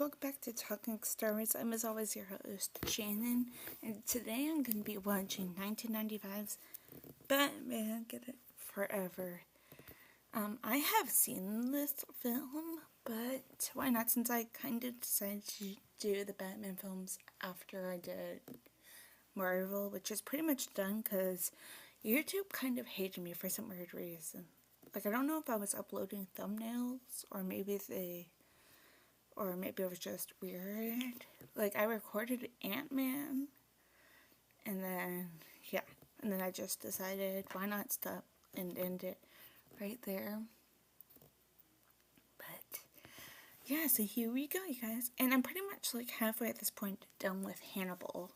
welcome back to Talking Star Wars. I'm as always your host, Shannon, and today I'm going to be watching 1995's Batman Get It Forever. I have seen this film, but why not, since I kind of decided to do the Batman films after I did Marvel, which is pretty much done because YouTube kind of hated me for some weird reason. Like, I don't know if I was uploading thumbnails, or maybe it was just weird. Like, I recorded Ant-Man, and then I just decided, why not stop and end it right there. But, yeah, so here we go, you guys. And I'm pretty much, like, halfway at this point done with Hannibal.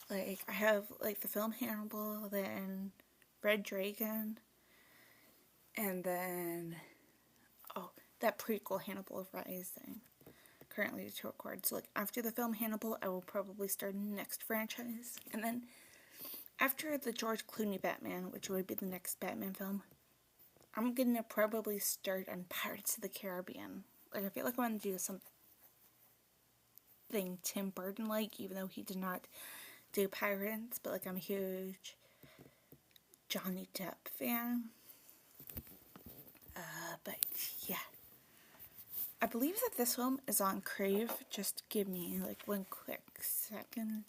Like, I have, like, the film Hannibal, then Red Dragon, and then, that prequel, Hannibal Rising, currently to record. So, like, after the film Hannibal, I will probably start the next franchise. And then, after the George Clooney Batman, which would be the next Batman film, I'm gonna probably start on Pirates of the Caribbean. Like, I feel like I want to do something Tim Burton-like, even though he did not do Pirates. But, like, I'm a huge Johnny Depp fan. But, yeah. I believe that this film is on Crave. Just give me, like, one quick second.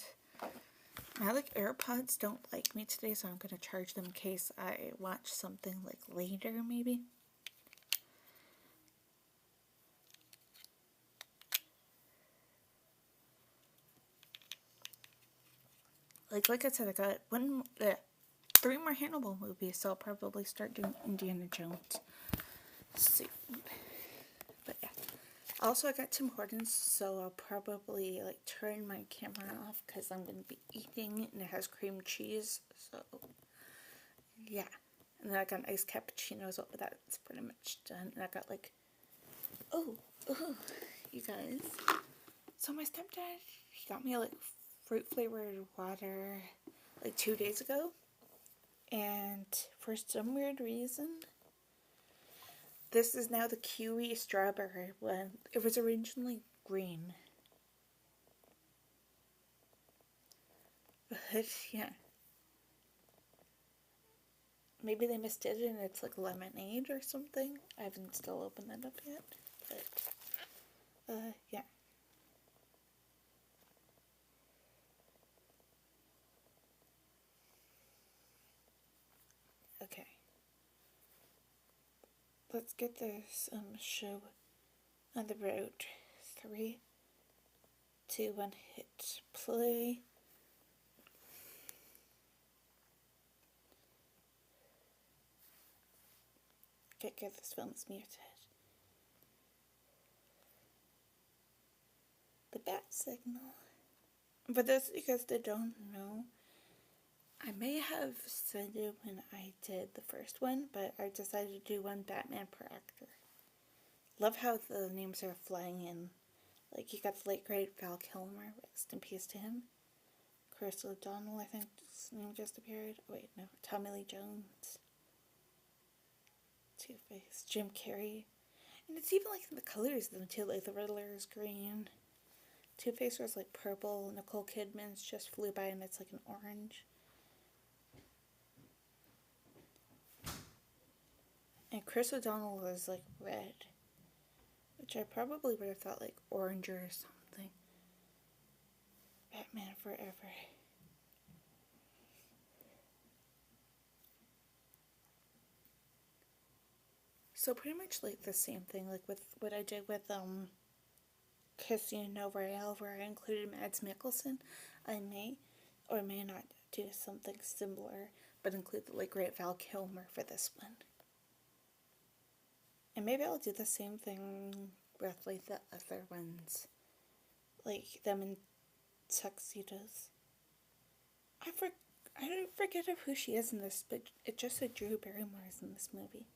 My, like, AirPods don't like me today, so I'm gonna charge them in case I watch something, like, later, maybe. Like I said, I got 3 more Hannibal movies, so I'll probably start doing Indiana Jones soon. But yeah. Also, I got Tim Hortons, so I'll probably, like, turn my camera off because I'm going to be eating, and it has cream cheese, so, yeah. And then I got an iced cappuccino as well, but that's pretty much done. And I got, like, you guys. So my stepdad, he got me, like, fruit-flavored water, like, 2 days ago. And for some weird reason, this is now the kiwi strawberry one. It was originally green. But, yeah. Maybe they misdid it and it's like lemonade or something. I haven't still opened that up yet. But, yeah. Okay. Let's get this show on the road. 3, 2, 1, hit play. Okay, good, this film is muted. The bat signal. For those of you guys that don't know, I may have said it when I did the first one, but I decided to do one Batman per actor. Love how the names are flying in. Like, you got the late great Val Kilmer, rest in peace to him. Chris O'Donnell, I think his name just appeared. Oh, wait, no. Tommy Lee Jones. Two-Face. Jim Carrey. And it's even like the colors of them too. Like, the Riddler is green. Two-Face was like purple. Nicole Kidman's just flew by and it's like an orange. And Chris O'Donnell was like red, which I probably would have thought like orange or something. Batman Forever. So pretty much like the same thing, like with what I did with Casino Royale, where I included Mads Mikkelsen. I may or may not do something similar, but include the late great Val Kilmer for this one. And maybe I'll do the same thing with, like, the other ones. Like, them in tuxedos. I forget who she is in this, but it just said Drew Barrymore is in this movie.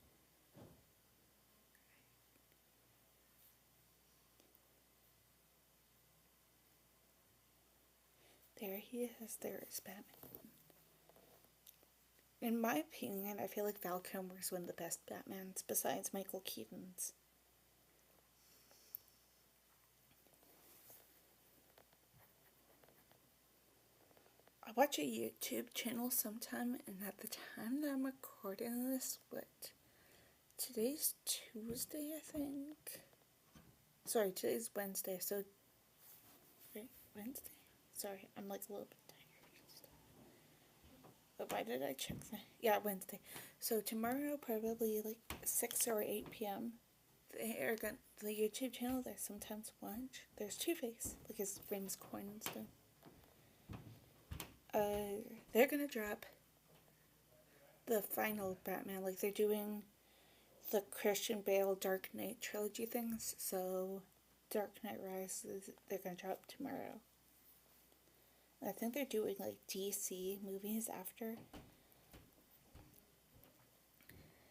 There he is. There is Batman. In my opinion, I feel like Val Kilmer is one of the best Batmans besides Michael Keaton's. watch a YouTube channel sometime, and at the time that I'm recording this, today's Tuesday, I think. Sorry, today's Wednesday, so, right, Wednesday? Sorry, I'm like a little bit tired. But why did I check that? Yeah, Wednesday. So tomorrow, probably like 6 or 8 p.m., the YouTube channel that I sometimes watch, there's Two-Face, like his famous coin and stuff. They're gonna drop the final Batman, like they're doing the Christian Bale Dark Knight trilogy things, so Dark Knight Rises, they're gonna drop tomorrow. I think they're doing like DC movies after.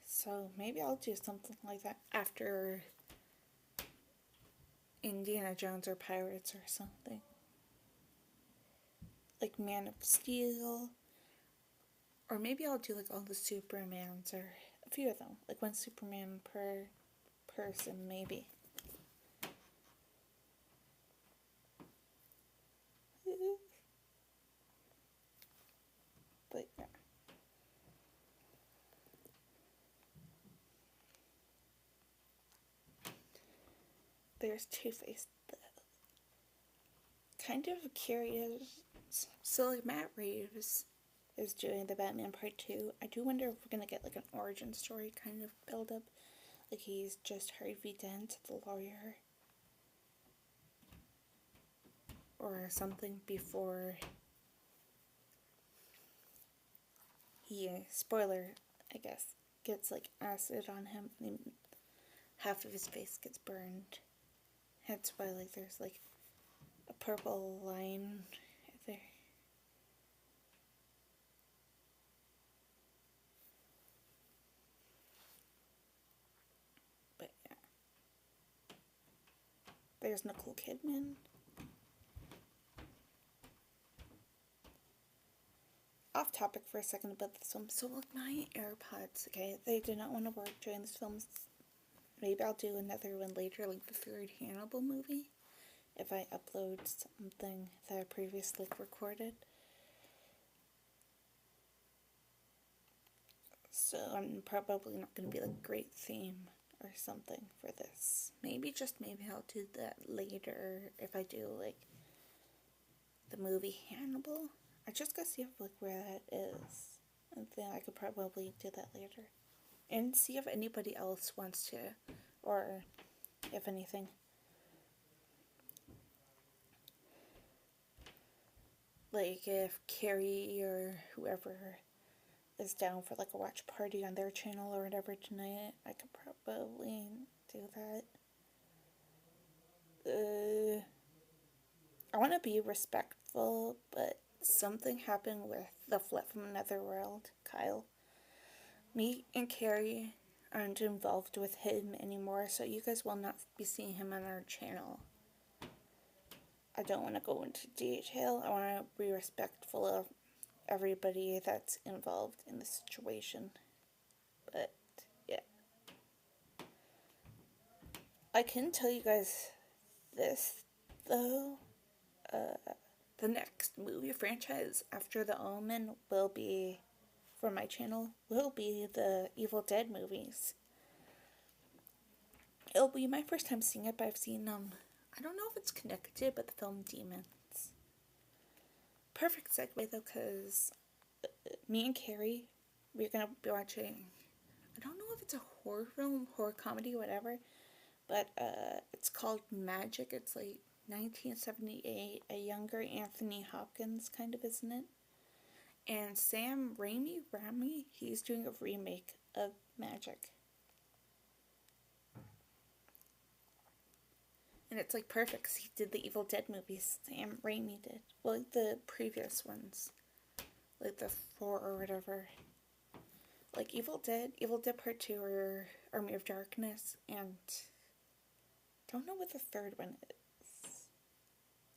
So maybe I'll do something like that after Indiana Jones or Pirates or something. Like Man of Steel. Or maybe I'll do like all the Supermans or a few of them. Like one Superman per person, maybe. But yeah. There's Two-Face. Kind of curious. So like Matt Reeves is doing the Batman Part 2. I do wonder if we're gonna get like an origin story kind of build up. Like he's just Harvey Dent, the lawyer. Or something before he, spoiler, I guess, gets like acid on him and half of his face gets burned. That's why like there's like a purple line there. But yeah. There's Nicole Kidman. Off topic for a second about this film. So like my AirPods, okay, they did not want to work during this film. Maybe I'll do another one later, like the third Hannibal movie, if I upload something that I previously recorded. So I'm probably not going to be like great theme or something for this. Maybe I'll do that later if I do like the movie Hannibal. I just gotta see if like where that is, and then I could probably do that later. And see if anybody else wants to, or if anything. Like if Carrie or whoever is down for like a watch party on their channel or whatever tonight, I could probably do that. I want to be respectful, but something happened with the Flip from Another World, Kyle. Me and Carrie aren't involved with him anymore, so you guys will not be seeing him on our channel. I don't want to go into detail. I want to be respectful of everybody that's involved in the situation. But, yeah. I can tell you guys this, though. The next movie franchise after The Omen will be, for my channel, will be the Evil Dead movies. It'll be my first time seeing it, but I've seen, I don't know if it's connected, but the film Demons. Perfect segue, though, because me and Carrie, we're going to be watching, I don't know if it's a horror film, horror comedy, whatever, but it's called Magic. It's like 1978, a younger Anthony Hopkins, kind of, isn't it? And Sam Raimi, he's doing a remake of Magic. And it's like perfect because he did the Evil Dead movies. Sam Raimi did. Well, like the previous ones. Like the 4 or whatever. Like Evil Dead Part 2 or Army of Darkness. And don't know what the third one is.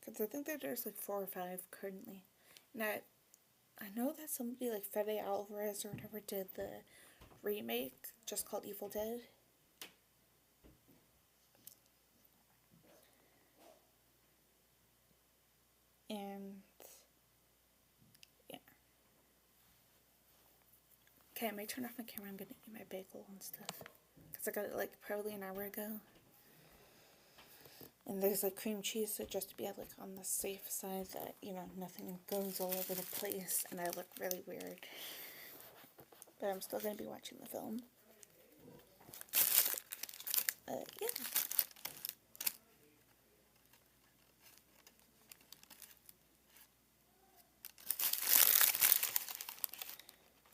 Because I think that there's like 4 or 5 currently. And I know that somebody like Fede Alvarez or whatever did the remake just called Evil Dead. And Okay, I might turn off my camera. I'm gonna eat my bagel and stuff. Because I got it like probably an hour ago. And there's like cream cheese, so just to be like on the safe side that, you know, nothing goes all over the place and I look really weird. But I'm still gonna be watching the film. Yeah.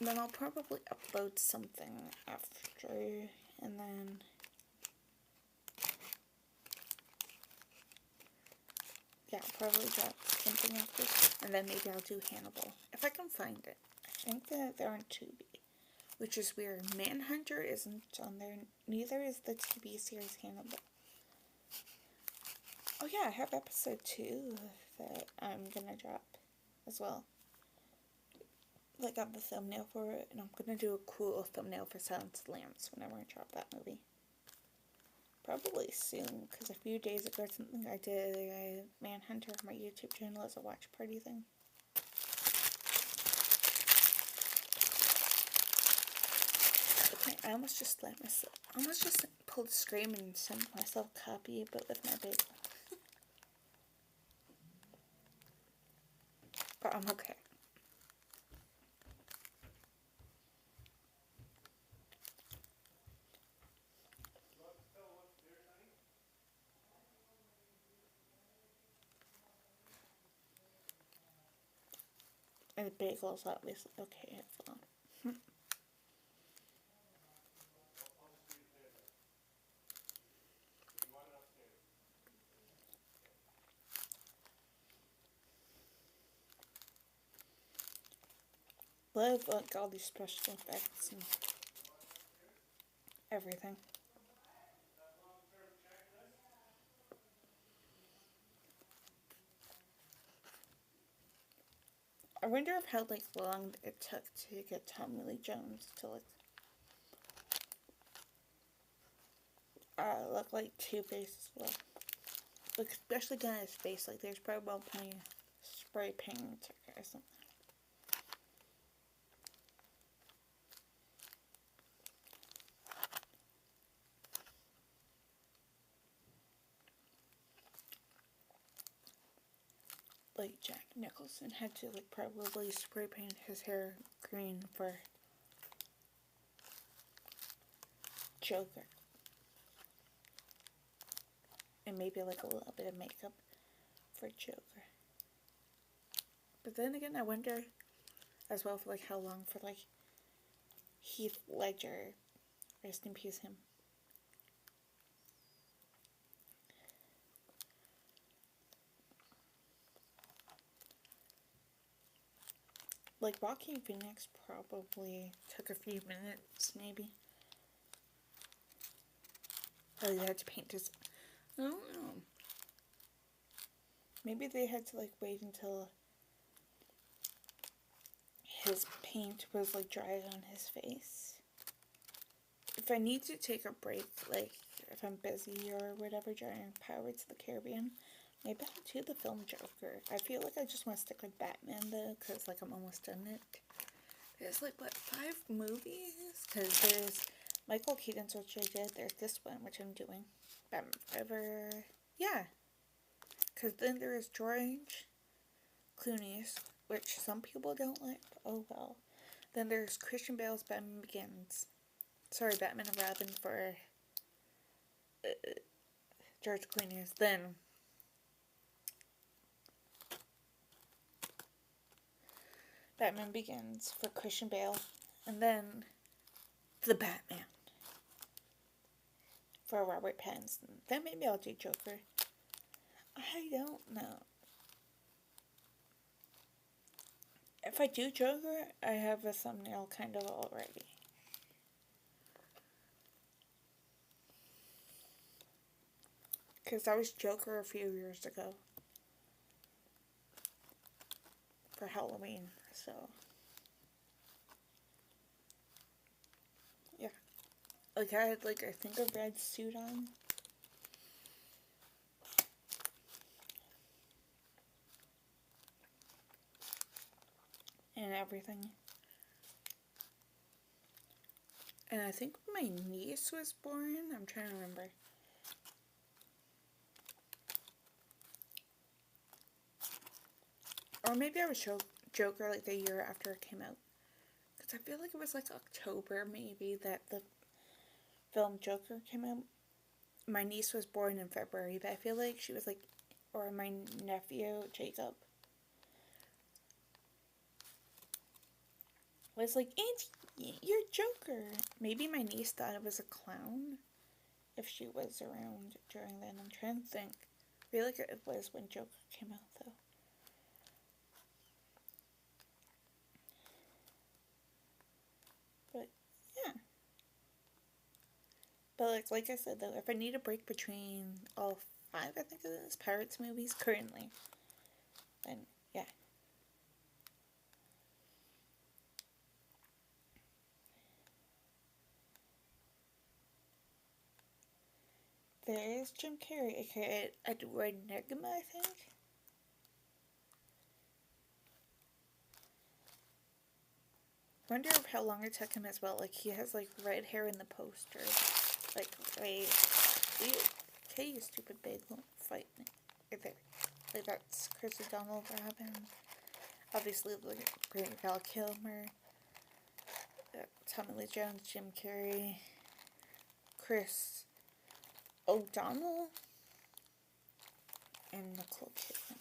And then I'll probably upload something after, and then yeah, I'll probably drop something after, and then maybe I'll do Hannibal if I can find it. I think that they're on Tubi, which is weird. Manhunter isn't on there. Neither is the TV series Hannibal. Oh yeah, I have episode 2 that I'm gonna drop as well. I got the thumbnail for it, and I'm gonna do a cool thumbnail for Silence of the Lambs whenever I drop that movie. Probably soon, because a few days ago something I did a Manhunter on my YouTube channel as a watch party thing. Okay, I almost just pulled a scream and sent myself a copy, but with my bagel. But I'm okay. And the bagel's obviously okay as well. Love like all these special effects and everything. I wonder if how like long it took to get Tommy Lee Jones to look like Two-Face as well. Like especially down his face, like there's probably plenty of spray paint or something. Like Jack Nicholson had to like probably spray paint his hair green for Joker. And maybe like a little bit of makeup for Joker. But then again, I wonder as well for like how long for like Heath Ledger, rest in peace him. Like Joaquin Phoenix probably took a few minutes, maybe. Oh, they had to paint his. I don't know. Maybe they had to like wait until his paint was like dry on his face. If I need to take a break, like if I'm busy or whatever during Pirates of the Caribbean, maybe I'll do the film Joker. I feel like I just want to stick with Batman though, because like I'm almost done it. There's like, what, 5 movies? Because there's Michael Keaton's, which I did. There's this one, which I'm doing. Batman Forever. Yeah. Because then there's George Clooney's, which some people don't like. Oh well. Then there's Christian Bale's Batman Begins. Sorry, Batman and Robin for George Clooney's. Then Batman Begins for Christian Bale. And then The Batman for Robert Pattinson. Then maybe I'll do Joker. I don't know. If I do Joker, I have a thumbnail kind of already. Because that was Joker a few years ago. For Halloween, so. Yeah. Like I had like, I think a red suit on. And everything. And I think my niece was born. I'm trying to remember. Or maybe I was Joker like the year after it came out. Because I feel like it was like October maybe that the film Joker came out. My niece was born in February, but I feel like she was like, or my nephew, Jacob, was like, Auntie, you're Joker. Maybe my niece thought it was a clown if she was around during then. I'm trying to think. I feel like it was when Joker came out though. But yeah. But like I said though, if I need a break between all 5, I think it is, Pirates movies currently, then yeah. There is Jim Carrey, aka Edward Nygma, I think. I wonder how long it took him as well. Like, he has, like, red hair in the poster. Like, wait. Okay, you stupid big, won't fight me. Right there. Like, that's Chris O'Donnell Robin. Obviously, like, great Val Kilmer. Tommy Lee Jones, Jim Carrey. Chris O'Donnell. And Nicole Kidman.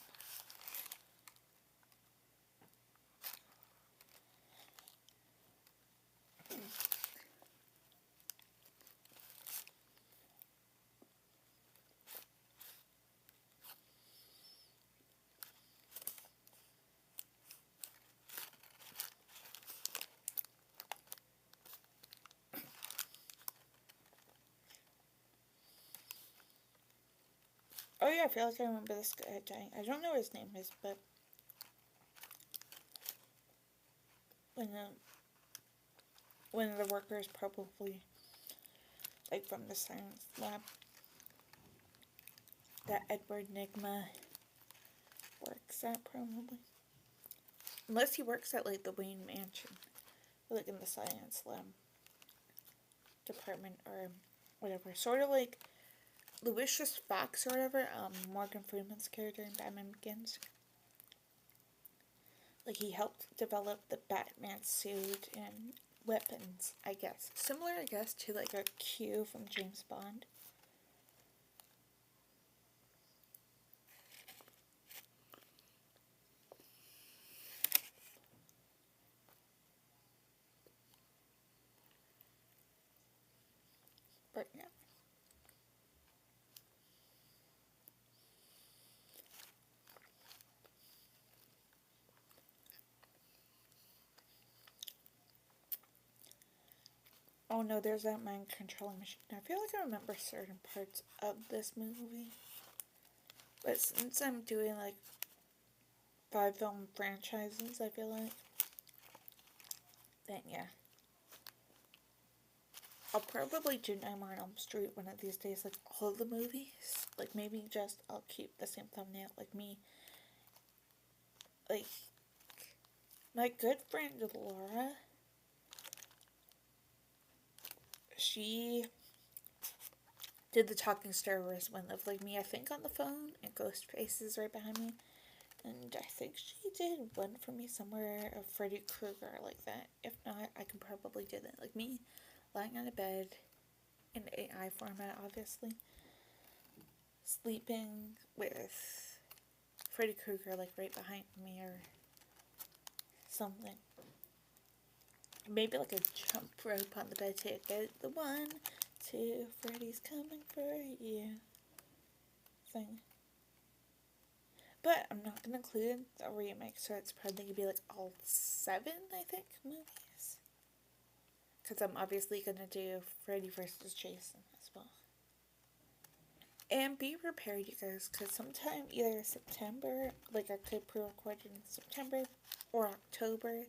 Oh yeah, I feel like I remember this guy dying. I don't know what his name is, but one of the workers, probably like from the science lab that Edward Nygma works at, probably. Unless he works at like the Wayne Mansion, like in the science lab department or whatever. Sort of like Lucius Fox or whatever, Morgan Freeman's character in Batman Begins. Like, he helped develop the Batman suit and weapons, I guess. Similar, I guess, to like a Q from James Bond. But yeah. Oh no, there's that mind controlling machine. I feel like I remember certain parts of this movie. But since I'm doing like 5 film franchises, I feel like, then yeah. I'll probably do Nightmare on Elm Street one of these days, like all the movies. Like maybe just I'll keep the same thumbnail, like me. Like, my good friend Laura, she did the Talking Star Wars one of like me, I think, on the phone, and Ghost Faces right behind me. And I think she did one for me somewhere of Freddy Krueger like that. If not, I can probably do that. Like me lying on a bed in AI format, obviously, sleeping with Freddy Krueger like right behind me or something. Maybe like a jump rope on the bed to get the 1, 2, Freddy's coming for you thing. But I'm not going to include a remake, so it's probably going to be like all 7, I think, movies. Because I'm obviously going to do Freddy vs. Jason as well. And be prepared, you guys, because sometime either September, like I could pre-record in September or October,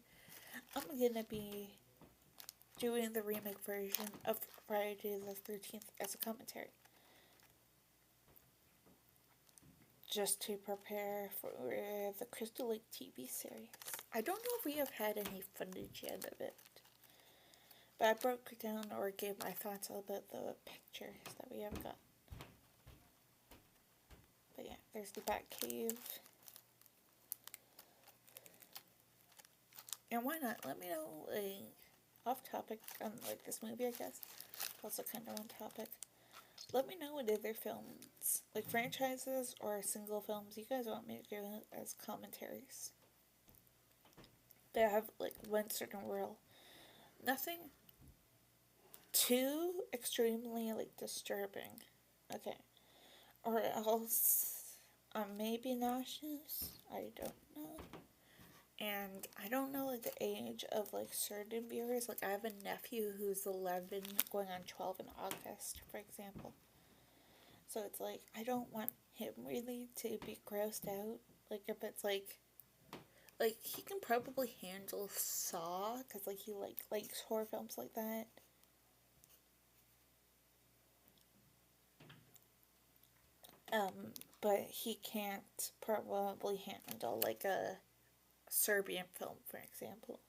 I'm going to be doing the remake version of Friday the 13th as a commentary. Just to prepare for the Crystal Lake TV series. I don't know if we have had any footage yet of it, I broke down or gave my thoughts about the pictures that we have got. But yeah, there's the Bat Cave. And why not? Let me know, like, off topic on, like, this movie, I guess. Also kind of on topic. Let me know what other films, like franchises or single films, you guys want me to do as commentaries. That have, like, one certain rule. Nothing too extremely, like, disturbing. Okay. Or else I may be nauseous. I don't know. And I don't know, like, the age of, like, certain viewers. Like, I have a nephew who's 11, going on 12 in August, for example. So it's like, I don't want him really to be grossed out. Like, if it's like he can probably handle Saw, because, like, he, likes horror films like that. But he can't probably handle, like, a Serbian film, for example.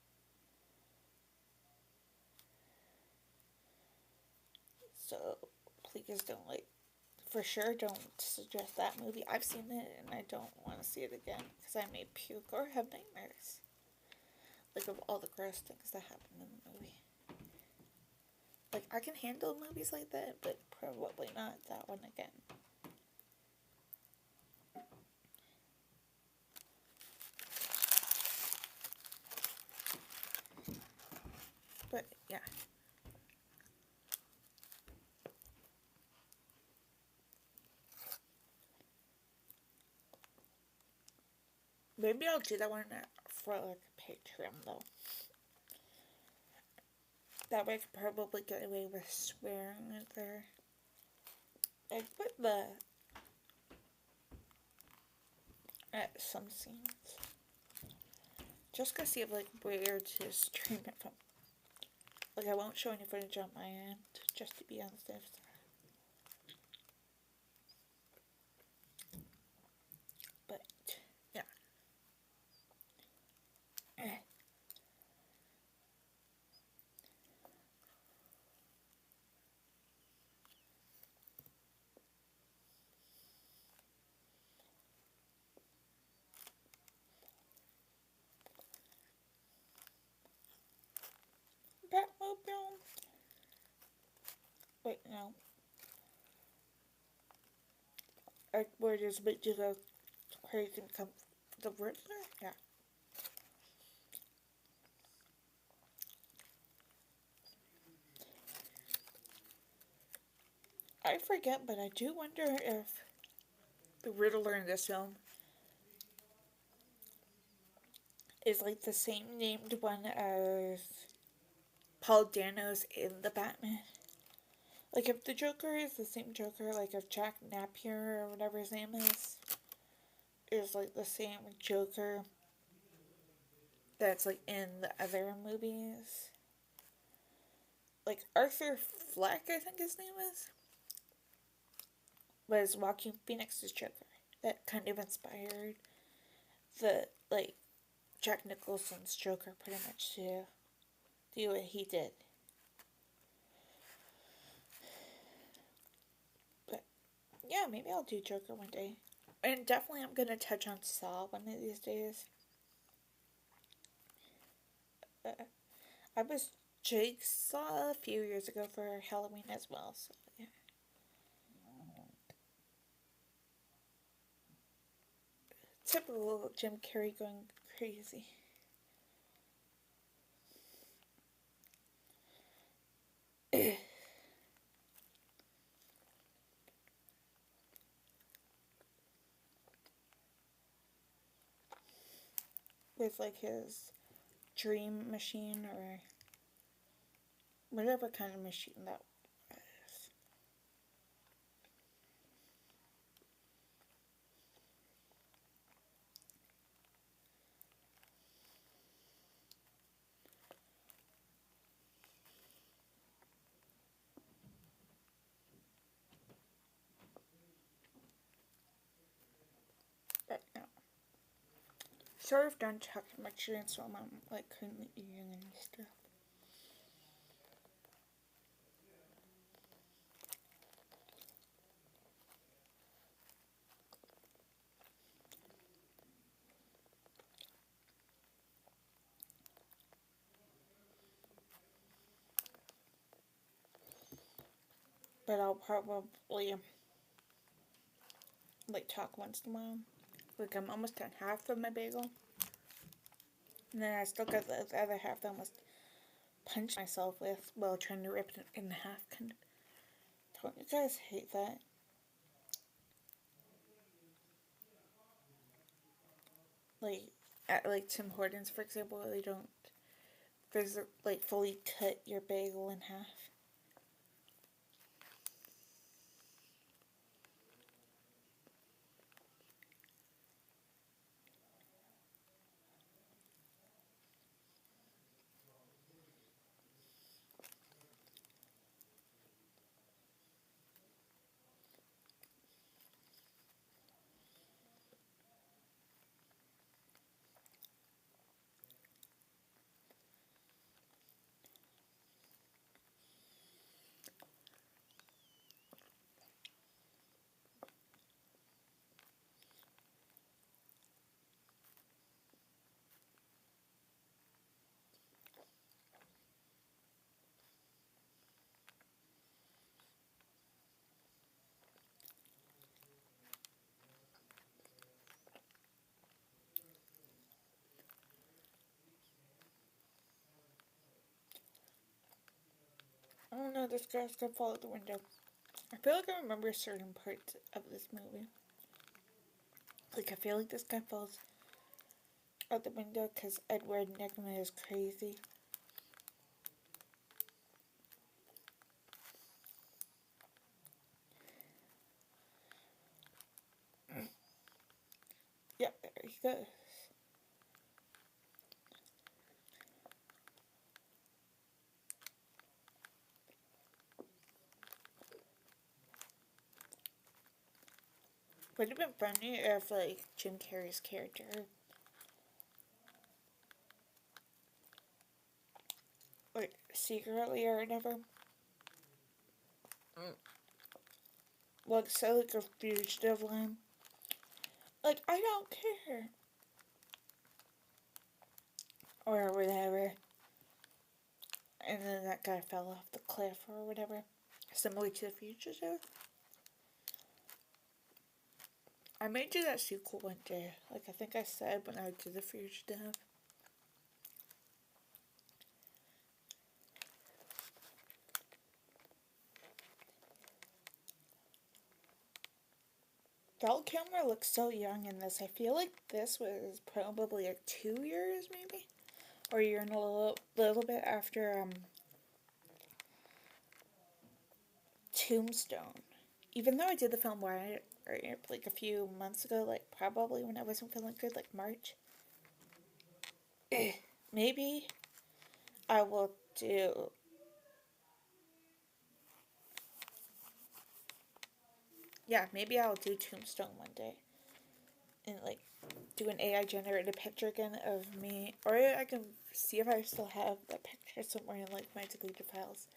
So, please don't, like, for sure don't suggest that movie. I've seen it and I don't want to see it again because I may puke or have nightmares. Like, of all the gross things that happen in the movie. Like, I can handle movies like that, but probably not that one again. But, yeah. Maybe I'll do that one for, like, Patreon, though. That way I could probably get away with swearing there. Like, put the... at some scenes. Just to see if, like, where to stream it from. Like, I won't show any footage on my end, just to be on the safe side. But, yeah. Batmobile. Wait, no. Where does Big go crazy and come the Riddler? Yeah. I forget, but I do wonder if the Riddler in this film is like the same named one as Paul Dano's in the Batman. Like, if the Joker is the same Joker, like if Jack Napier or whatever his name is like the same Joker that's like in the other movies. Like Arthur Fleck, I think his name is, was Joaquin Phoenix's Joker. That kind of inspired the, like, Jack Nicholson's Joker pretty much to do what he did. But yeah, maybe I'll do Joker one day. And definitely I'm gonna touch on Saw one of these days. I was Jigsaw a few years ago for Halloween as well, so yeah. Typical Jim Carrey going crazy. With, like, his dream machine or whatever kind of machine that was. But no. Sort of done talking about chewing, so I'm like currently eating and stuff. but I'll probably like talk once in a while. Like I'm almost done half of my bagel, and then I still got the other half that I almost punched myself with while trying to rip it in half. Kind of. Don't you guys hate that? Like at like Tim Hortons, for example, they don't like fully cut your bagel in half. Oh no, this guy's gonna fall out the window. I feel like I remember certain parts of this movie. Like, I feel like this guy falls out the window because Edward Nygma is crazy. Yep, there he goes. Would have been funny if, like, Jim Carrey's character like secretly or whatever. Like, say, like, a fugitive line. Like, I don't care. Or whatever. And then that guy fell off the cliff or whatever. Similar to the fugitive. I may do that sequel one day. Like, I think I said when I did the fugitive. Val Kilmer looks so young in this. I feel like this was probably like 2 years, maybe, or a year and a little bit after Tombstone. Even though I did the film where like a few months ago, like probably when I wasn't feeling good, like March. Maybe I will do. Yeah, maybe I'll do Tombstone one day. And like do an AI generated picture again of me, or I can see if I still have that picture somewhere in like my deleted files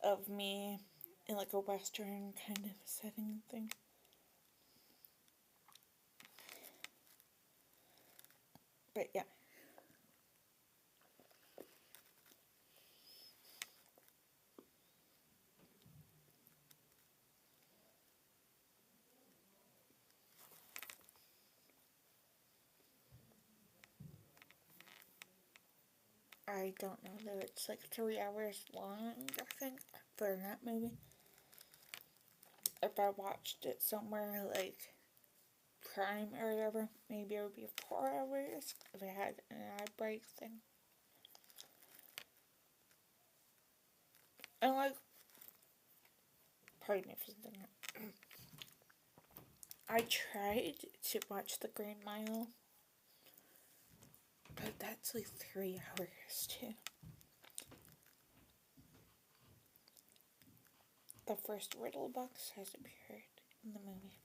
of me in like a western kind of setting thing. But yeah. I don't know that it's like 3 hours long, I think, for that movie. If I watched it somewhere like Prime or whatever, maybe it would be 4 hours if I had an ad break thing. And like, pardon me for something. I tried to watch The Green Mile, but that's like 3 hours too. The first riddle box has appeared in the movie.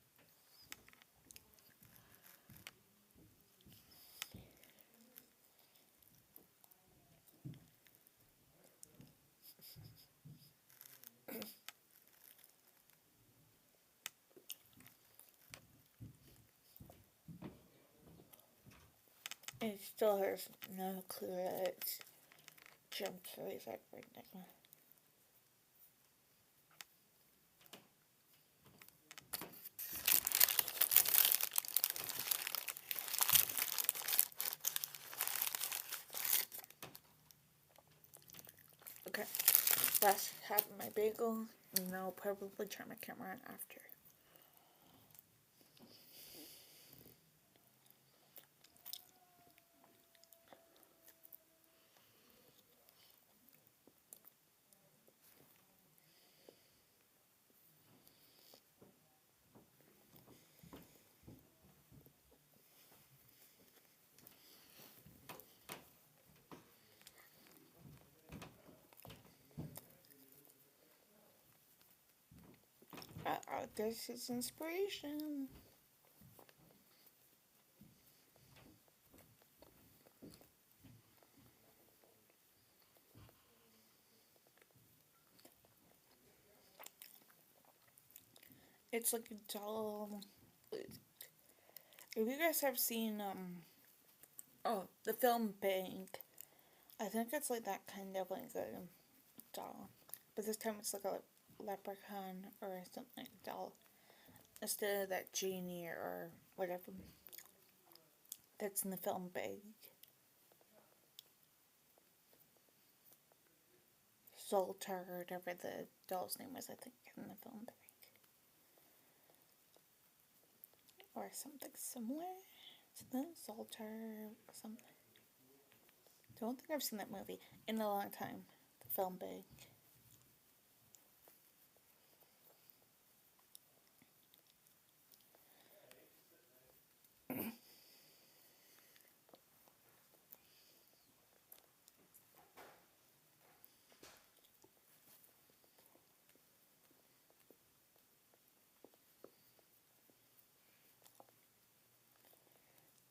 It still has no clue that it's Jim Carrey's Edward Nygma. last half of my bagel, and I'll probably turn my camera on after. This is inspiration. It's like a doll. If you guys have seen, the film Bank, I think it's like that kind of like a doll. But this time it's like a leprechaun or something like a doll. Instead of that genie or whatever that's in the film Bank. Zoltar or whatever the doll's name was, I think, in the film Bank. Or something similar to the Zoltar or something. Don't think I've seen that movie in a long time. The film Bank.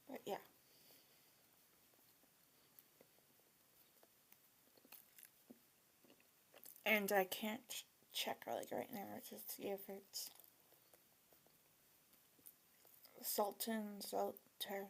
But yeah. And I can't check like right now to see if it's Sultan Zoltar.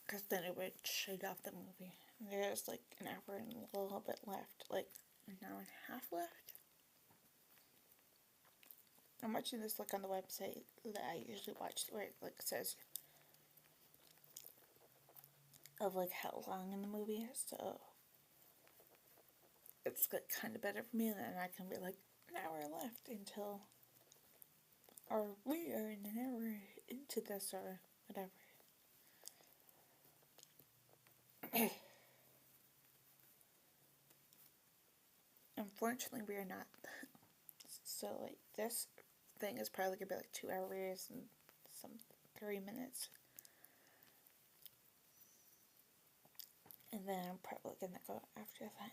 Because then it would shade off the movie. There's like an hour and a little bit left, like an hour and a half left. I'm watching this like on the website that I usually watch, where it like says of like how long in the movie is, so it's like kind of better for me, and then I can be like an hour left until, or we are in an hour into this or whatever. Unfortunately, we are not. So like this thing is probably gonna be like 2 hours and some 3 minutes. And then I'm probably gonna go after that.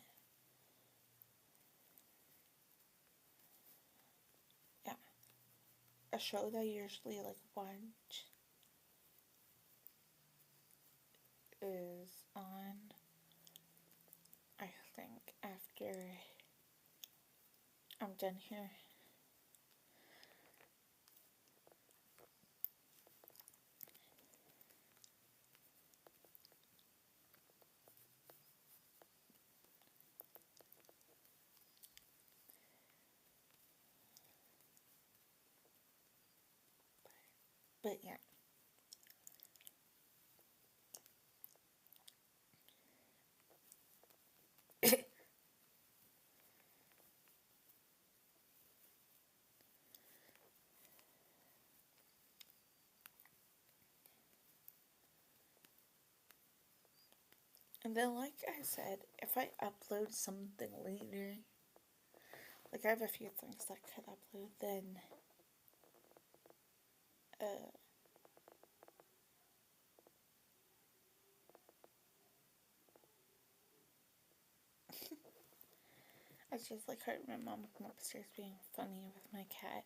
Yeah. A show that I usually like watch is on, I think, after I'm done here. But yeah. And then, like I said, if I upload something later, like I have a few things that I could upload, then I just like heard my mom come upstairs being funny with my cat,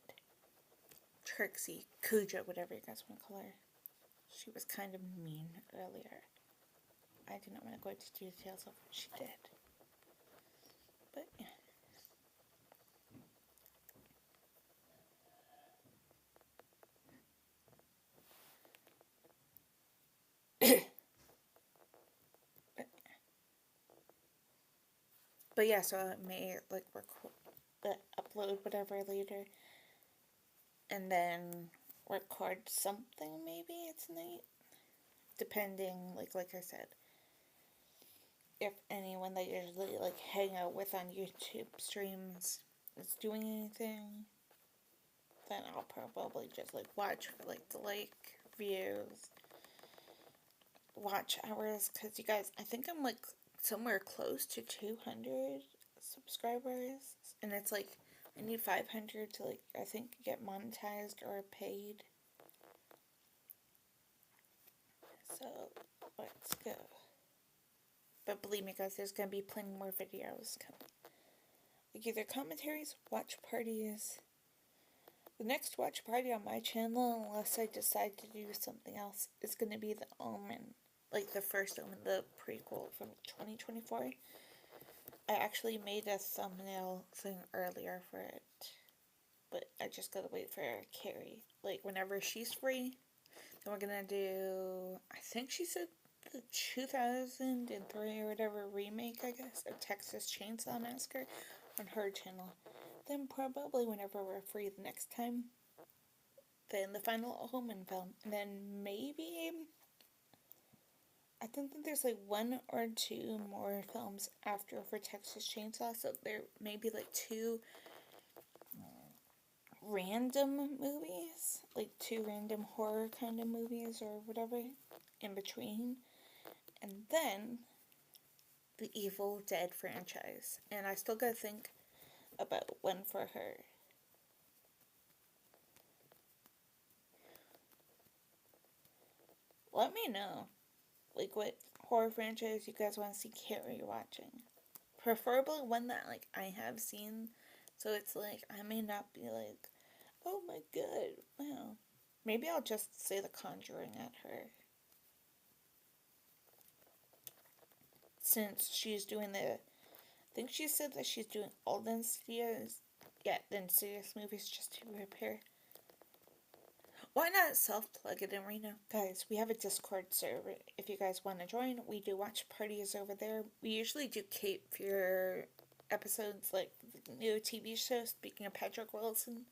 Trixie, Cujo, whatever you guys want to call her. She was kind of mean earlier. I do not want to go into details of what she did. But yeah. But, But yeah, so I may like upload whatever later, and then record something maybe tonight, depending like I said, if anyone that usually like hang out with on YouTube streams is doing anything, then I'll probably just like watch for like the views, watch hours, because you guys, I think I'm like somewhere close to 200 subscribers, and it's like I need 500 to like I think get monetized or paid. So let's go. But believe me, guys, there's gonna be plenty more videos coming. Like either commentaries, watch parties. The next watch party on my channel, unless I decide to do something else, is gonna be the Omen. Like the first Omen, the prequel from 2024. I actually made a thumbnail thing earlier for it. But I just gotta wait for Carrie. Like whenever she's free, then we're gonna do, I think she said the 2003 or whatever remake, I guess, of Texas Chainsaw Massacre on her channel. Then probably whenever we're free the next time, then the final Omen film. And then maybe, I think that there's like 1 or 2 more films after for Texas Chainsaw. So there may be like 2 random movies, like 2 random horror kind of movies or whatever in between. And then the Evil Dead franchise. And I still gotta think about one for her. Let me know, like, what horror franchise you guys want to see Carrie watching. Preferably one that, like, I have seen, so it's like, I may not be like, oh my god, wow. Maybe I'll just say The Conjuring at her. Since she's doing I think she said that she's doing all the Insidious, the Insidious movies just to prepare. Why not self-plug it in Reno? Guys, we have a Discord server. If you guys want to join, we do watch parties over there. We usually do Cape Fear episodes, like the new TV show, speaking of Patrick Wilson.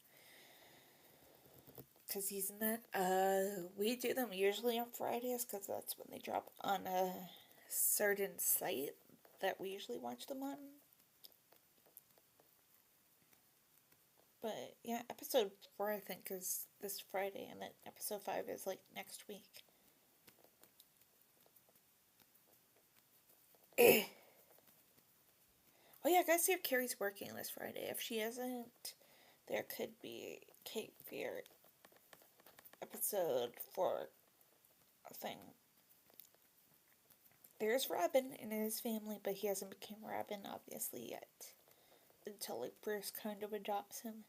Because he's in that. We do them usually on Fridays, because that's when they drop on a certain site that we usually watch them on. But yeah, episode 4 I think is this Friday, and then episode 5 is like next week. Oh yeah, I gotta see if Carrie's working this Friday. If she isn't, there could be Cape Fear episode 4 thing. There's Robin and his family, but he hasn't become Robin obviously yet. Until like Bruce kind of adopts him.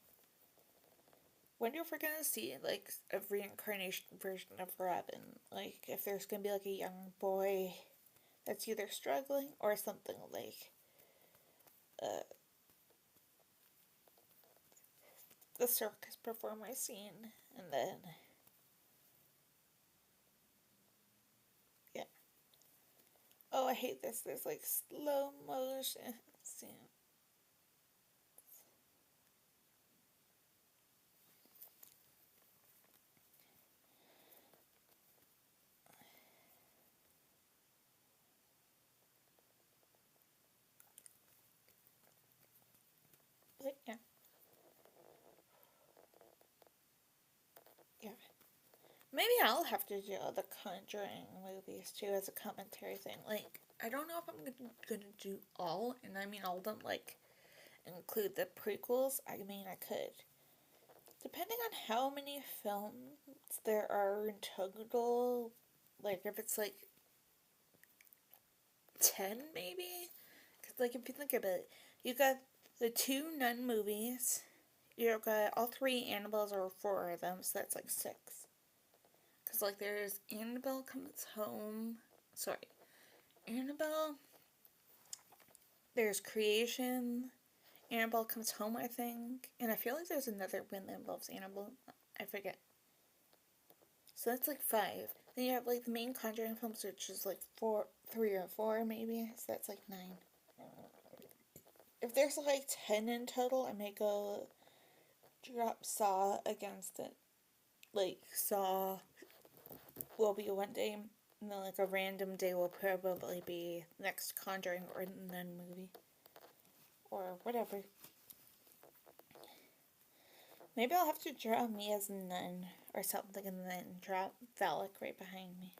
Wonder if we're gonna see like a reincarnation version of Robin. Like if there's gonna be like a young boy that's either struggling or something like the circus performer scene, and then yeah. Oh, I hate this. There's like slow motion scene. But yeah. Yeah. Maybe I'll have to do the Conjuring movies too as a commentary thing. Like, I don't know if I'm gonna do all, and I mean all of them, like, include the prequels. I mean, I could. Depending on how many films there are in total, like, if it's like 10 maybe? Because, like, if you think about it, you got the 2 Nun movies, you got all 3 Annabelles, or 4 of them, so that's like 6. Because, like, there's Annabelle Comes Home. Sorry. Annabelle. There's Creation. Annabelle Comes Home, I think. And I feel like there's another one that involves Annabelle. I forget. So that's like 5. Then you have, like, the main Conjuring films, which is like 3 or 4, maybe. So that's like 9. if there's like 10 in total, I may go drop Saw against it. Like, Saw will be one day, and then like a random day will probably be next Conjuring or Nun movie. Or whatever. Maybe I'll have to draw me as a nun or something and then draw Valak right behind me.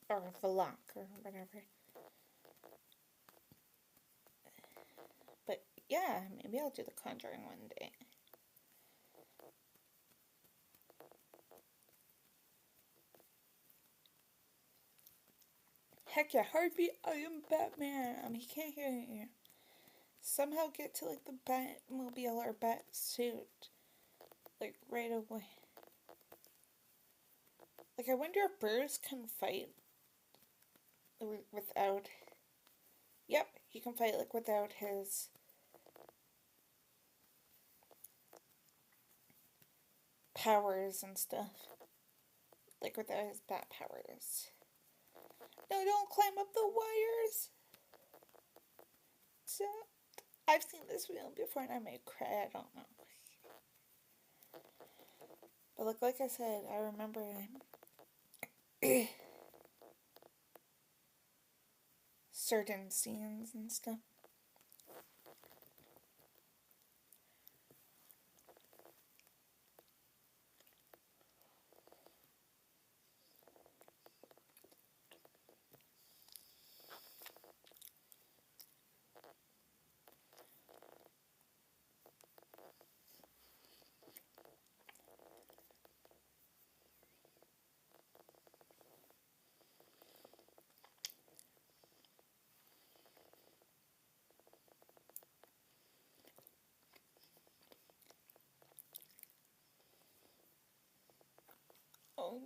Or Valak or whatever. But yeah, maybe I'll do the Conjuring one day. Heck yeah, Heartbeat, I am Batman. He can't hear you. Somehow get to like the Batmobile or Bat suit. Like right away. Like I wonder if Bruce can fight without... Yep, he can fight like without his powers and stuff. Like without his bat powers. No, don't climb up the wires! So, I've seen this film before and I may cry, I don't know. But like I said, I remember certain scenes and stuff. Oh.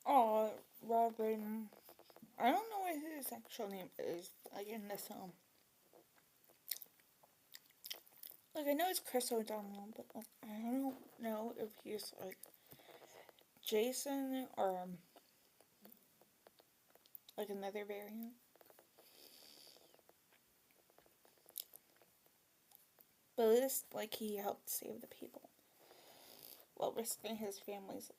Oh, Robin. I don't know what his actual name is, like in this film. Like, I know it's Chris O'Donnell, but like, I don't know if he's like Jason or like another variant. But it's like he helped save the people while risking his family's life.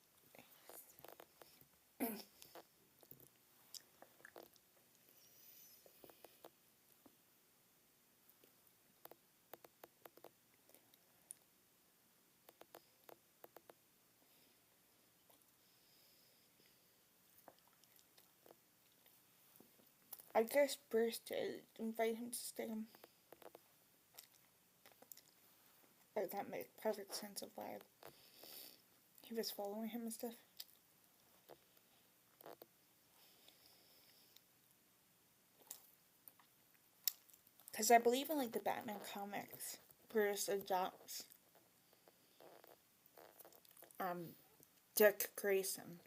I guess Bruce did invite him to stay. Like, that makes perfect sense of why he was following him and stuff. Because I believe in like the Batman comics, Bruce adopts Dick Grayson.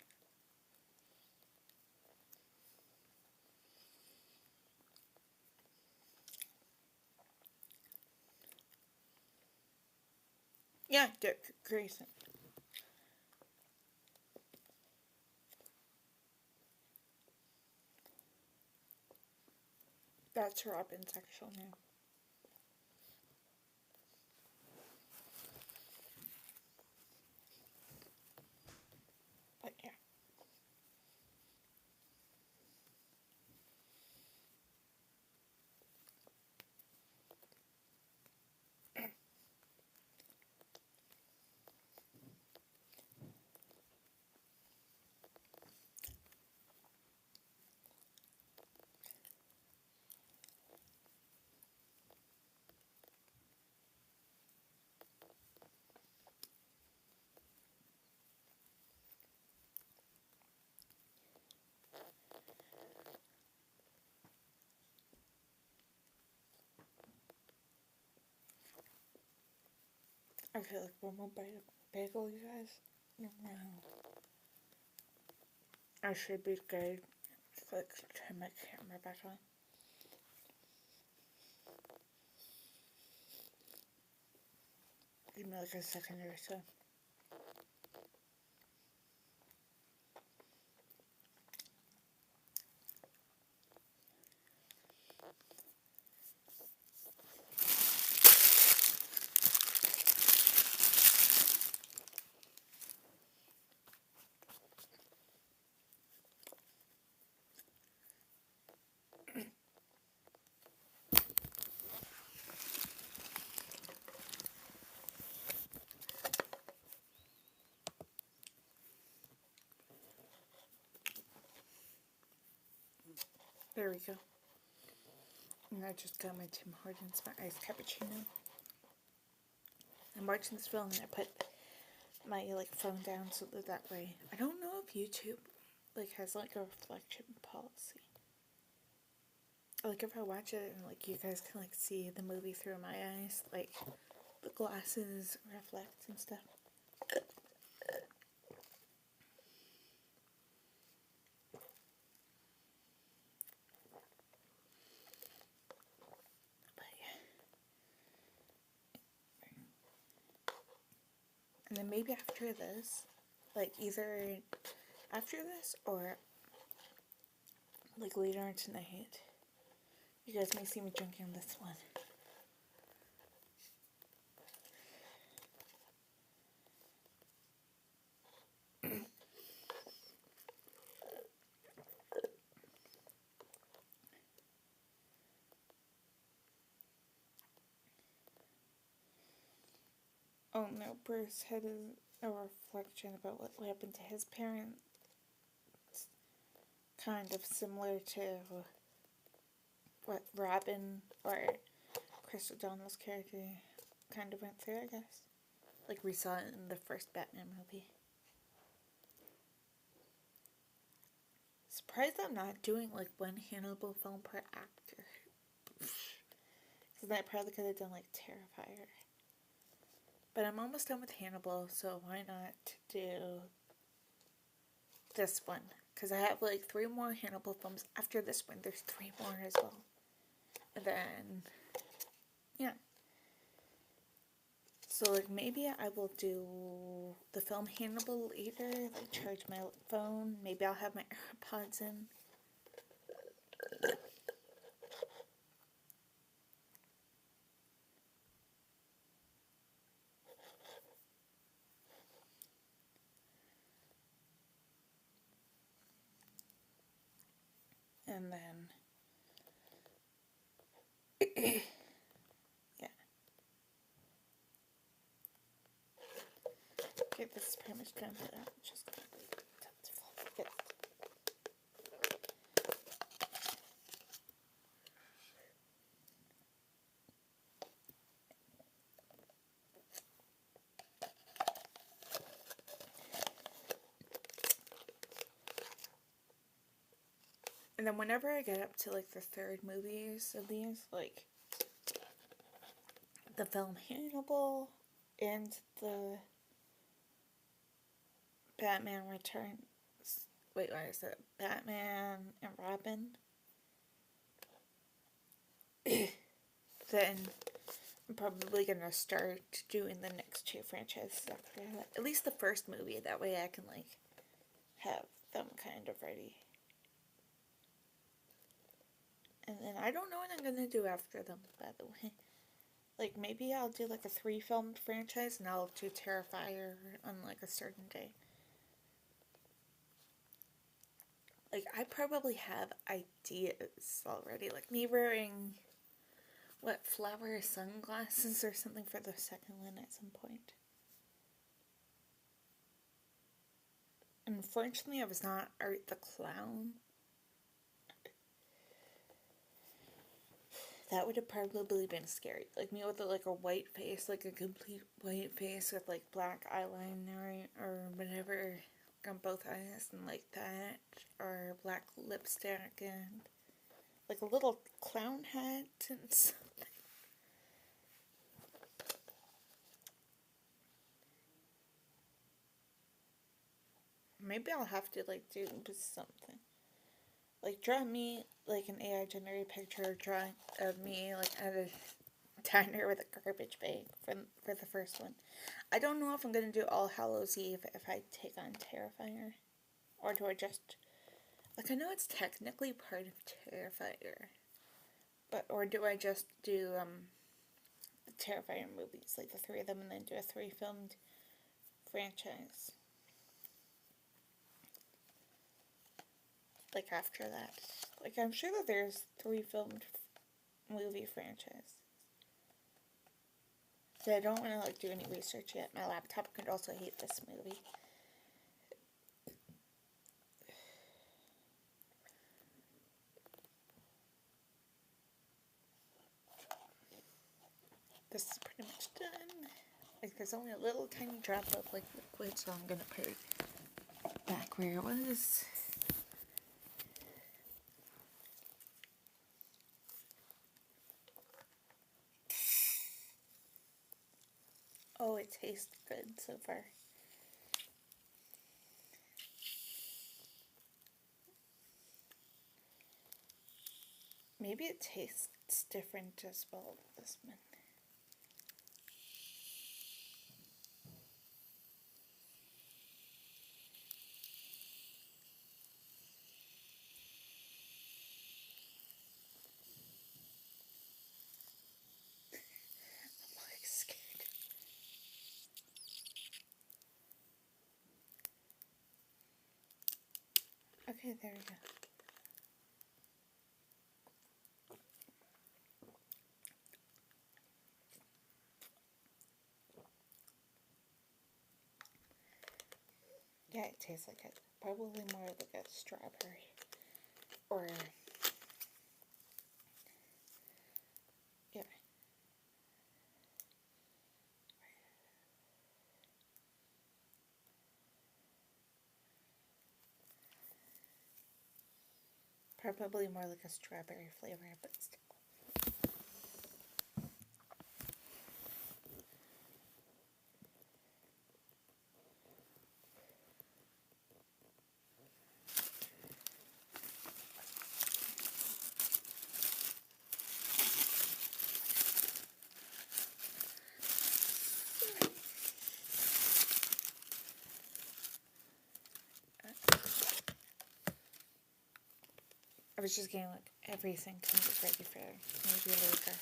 Yeah, Dick Grayson. That's Robin's actual name. But yeah. Okay, like one more bite of bagel, you guys. No. I should be good. Like, turn my camera back on. Give me like a second or so. There we go. And I just got my Tim Hortons, my iced cappuccino. I'm watching this film and I put my like phone down so that way. I don't know if YouTube like has like a reflection policy. Like if I watch it and like you guys can like see the movie through my eyes, like the glasses reflect and stuff. And then maybe after this, like either after this or like later on tonight, you guys may see me drinking this one. Oh no, Bruce had a reflection about what happened to his parents. Kind of similar to what Robin or Chris O'Donnell's character kind of went through, I guess. Like we saw it in the first Batman movie. Surprised I'm not doing like one Hannibal film per actor. Because I probably could have done like Terrifier. But I'm almost done with Hannibal, so why not do this one? Because I have like 3 more Hannibal films after this one. There's 3 more as well. And then, yeah. So like maybe I will do the film Hannibal later. Like charge my phone. Maybe I'll have my AirPods in. And then, yeah. Okay, this is pretty much done. Just yeah. And then whenever I get up to like the 3rd movies of these, like the film Hannibal and the Batman Returns. Wait, what is it? Batman and Robin. Then I'm probably gonna start doing the next 2 franchises after that. At least the first movie. That way I can like have them kind of ready. And then I don't know what I'm gonna do after them, by the way. Like maybe I'll do like a 3-film franchise and I'll do Terrifier on like a certain day. Like I probably have ideas already. Like me wearing what, flower sunglasses or something for the second one at some point. Unfortunately, I was not Art the Clown. That would have probably been scary. Like me with like a white face, like a complete white face with like black eyeliner or whatever on both eyes and like that. Or black lipstick and like a little clown hat and something. maybe I'll have to, like, do something. Like, draw me, like, an AI generated picture drawing of me, like, at a diner with a garbage bag for the first one. I don't know if I'm going to do All Hallows Eve if I take on Terrifier. Or do I just... Like, I know it's technically part of Terrifier. But, or do I just do, the Terrifier movies, like the 3 of them, and then do a 3-filmed franchise? Like, after that. Like, I'm sure that there's 3-filmed movie franchise. So I don't want to, like, do any research yet. My laptop could also hate this movie. This is pretty much done. Like, there's only a little tiny drop of, like, liquid, so I'm gonna put it back where it was. Oh, it tastes good so far. Maybe it tastes different as well, this one. I'm like scared. Okay, there we go. Yeah, it tastes like it. Probably more like a strawberry. Or... yeah. Probably more like a strawberry flavor, but still. I was just getting like everything kind of ready for maybe later.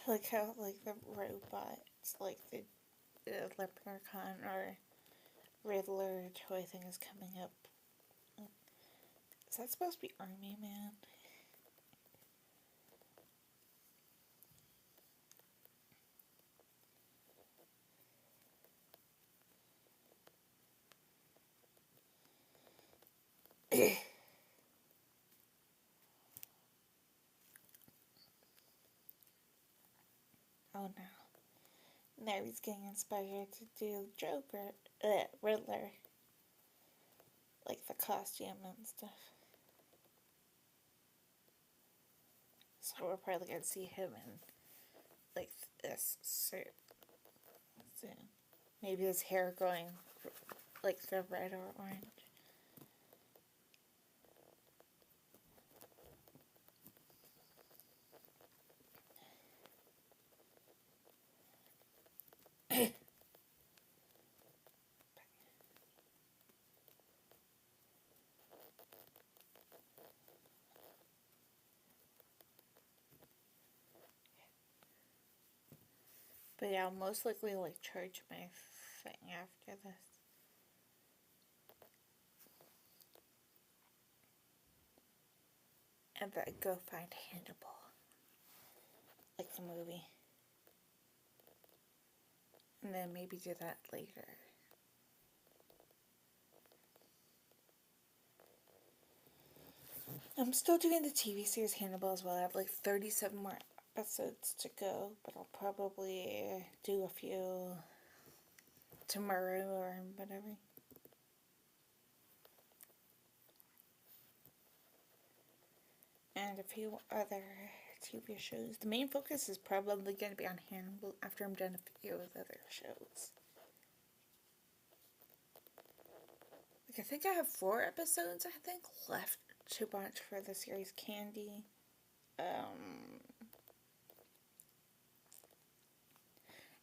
I like how like the robots, like the Leprechaun or Riddler toy thing is coming up. Is that supposed to be Army Man? Oh no. Now he's getting inspired to do Joker, Riddler. Like the costume and stuff. So we're probably gonna see him in like this suit soon. Maybe his hair going like the red or orange. But yeah, I'll most likely like charge my thing after this. And then go find Hannibal. Like the movie. And then maybe do that later. I'm still doing the TV series Hannibal as well. I have like 37 more episodes to go, but I'll probably do a few tomorrow or whatever. And a few other TV shows. The main focus is probably going to be on Hannibal after I'm done a few of the other shows. Like, I think I have 4 episodes, left to watch for the series Candy.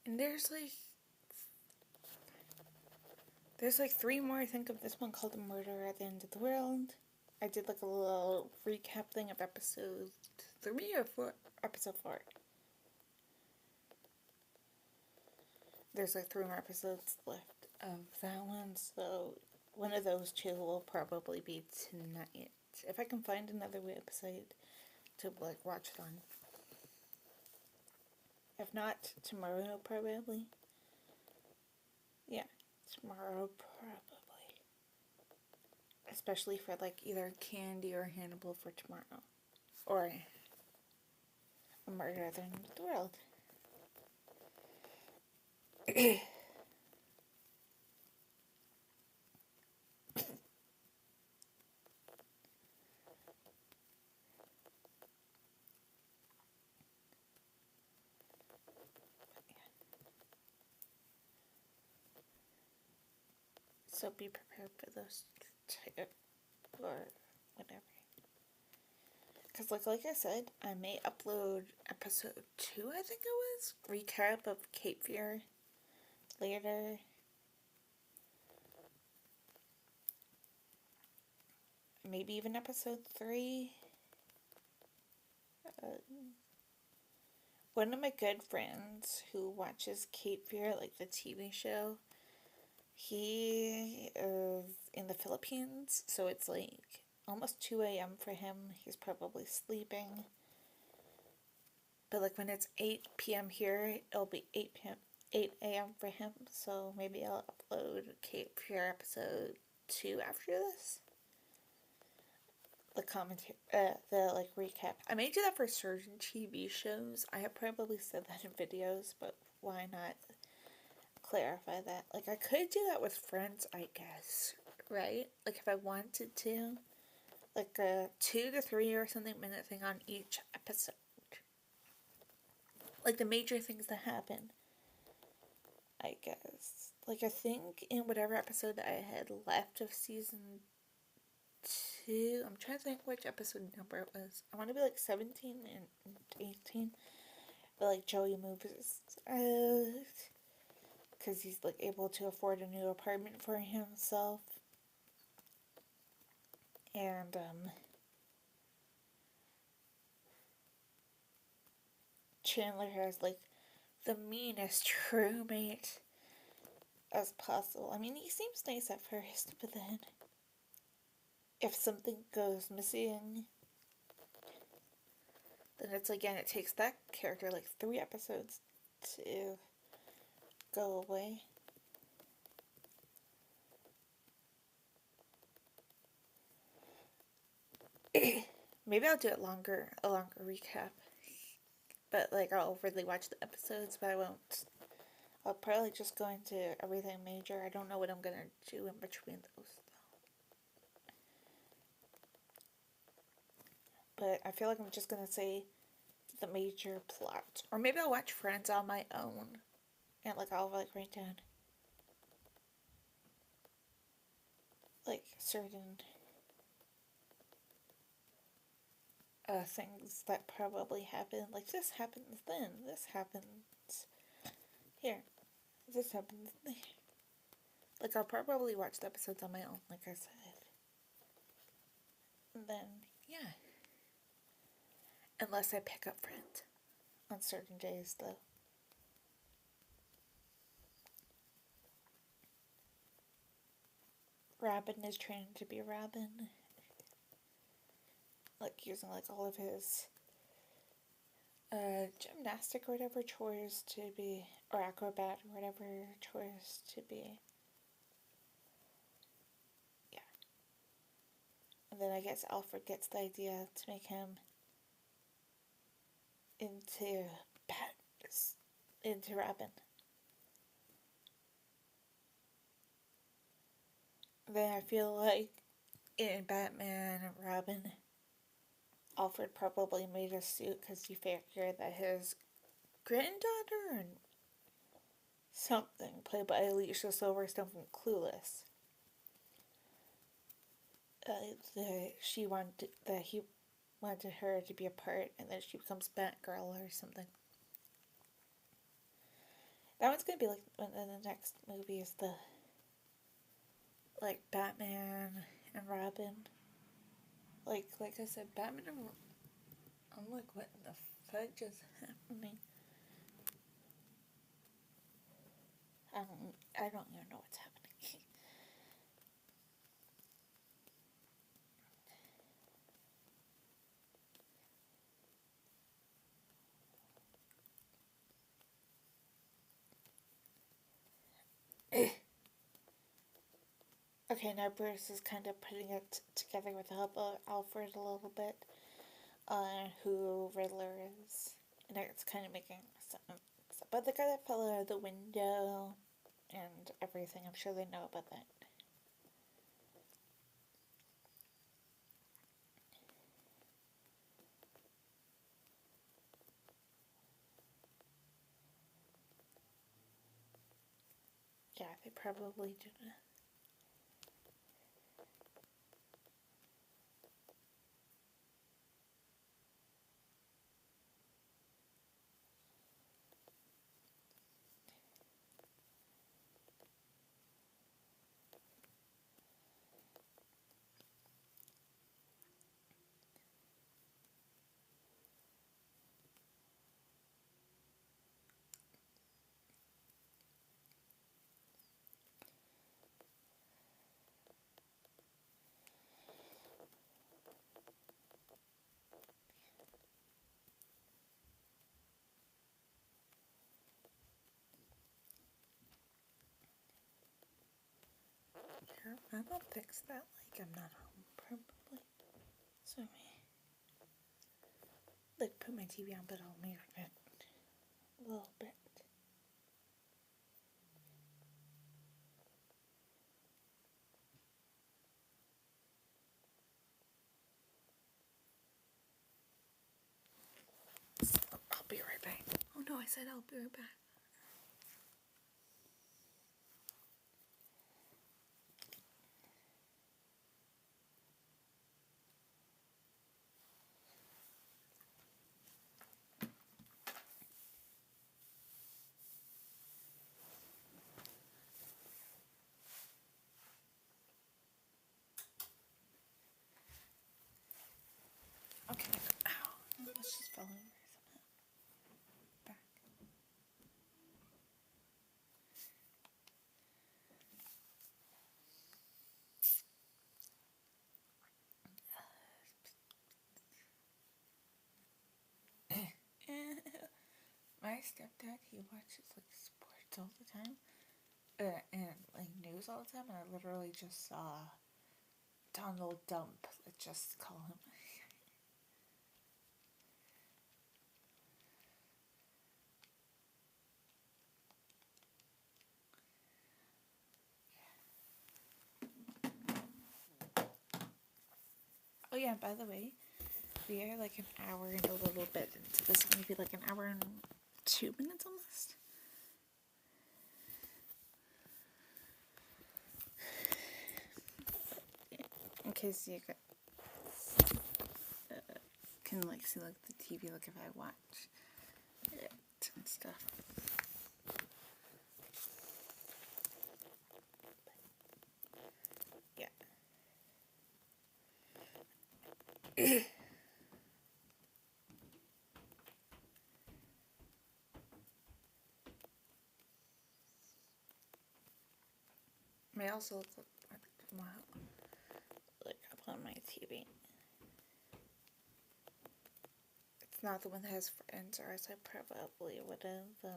And there's like 3 more, I think, of this one called The Murder at the End of the World. I did like a little recap thing of episode 3 or 4, episode 4. There's like 3 more episodes left of that one, so one of those 2 will probably be tonight. If I can find another website to like watch it on. If not, tomorrow probably. Yeah, tomorrow probably. Especially for like either Candy or Hannibal for tomorrow. Or A Murder at the End of the World. So be prepared for those 2 or whatever. Because like I said, I may upload episode 2, I think it was, recap of Cape Fear later. Maybe even episode 3. One of my good friends who watches Cape Fear, like the TV show, he is in the Philippines, so it's like almost 2 a.m. for him. He's probably sleeping. But like when it's 8 p.m. here, it'll be 8 a.m. for him, so maybe I'll upload Cape Fear episode 2 after this. The commentary, the like recap. I may do that for certain TV shows. I have probably said that in videos, but why not clarify that? Like, I could do that with Friends, I guess, right? Like, if I wanted to, like a 2 to 3 or something minute thing on each episode. Like the major things that happen, I guess. Like, I think in whatever episode that I had left of season 2, I'm trying to think which episode number it was. I want to be like 17 and 18. But like Joey moves out because he's like able to afford a new apartment for himself. And Chandler has like the meanest roommate as possible. I mean, he seems nice at first, but then if something goes missing, then it's again, it takes that character like 3 episodes to go away. Maybe I'll do it a longer recap. But like, I'll really watch the episodes, but I won't. I'll probably just go into everything major. I don't know what I'm gonna do in between those, though. But I feel like I'm just gonna say the major plot. Or maybe I'll watch Friends on my own. And like, I'll like write down like certain things that probably happen. Like, this happens then. This happens here. This happens there. Like, I'll probably watch the episodes on my own, like I said. And then, yeah. Unless I pick up Friends on certain days, though. Robin is training to be Robin. Like, using like all of his gymnastic or whatever chores to be, or acrobat or whatever chores to be. Yeah. And then I guess Alfred gets the idea to make him into Robin. then I feel like in Batman and Robin, Alfred probably made a suit because he figured that his granddaughter or something, played by Alicia Silverstone from Clueless, that he wanted her to be a part, and then she becomes Batgirl or something. That one's gonna be like one of the next movies, the like Batman and Robin. Like I said, Batman and I'm like, what in the fudge is happening? I don't even know what's happening. Okay, now Bruce is kind of putting it together with the help of Alfred a little bit on who Riddler is. And it's kind of making sense. But the guy that fell out of the window and everything, I'm sure they know about that. Yeah, they probably do. Here, I'm gonna fix that like I'm not home, probably. Sorry. Like, put my TV on, but I'll mute it a little bit. I'll be right back. Oh no, I said I'll be right back. Okay. Ow. Let's just follow me back. My stepdad, he watches like sports all the time, and like news all the time, and I literally just saw Donald Dump. Let's just call him. Oh yeah, by the way, we are like an hour and a little bit into this, maybe like an hour and 2 minutes almost. In case you can like see like the TV, like if I watch it and stuff. Yeah. May also look like up on my TV. It's not the one that has friends, or else I probably would have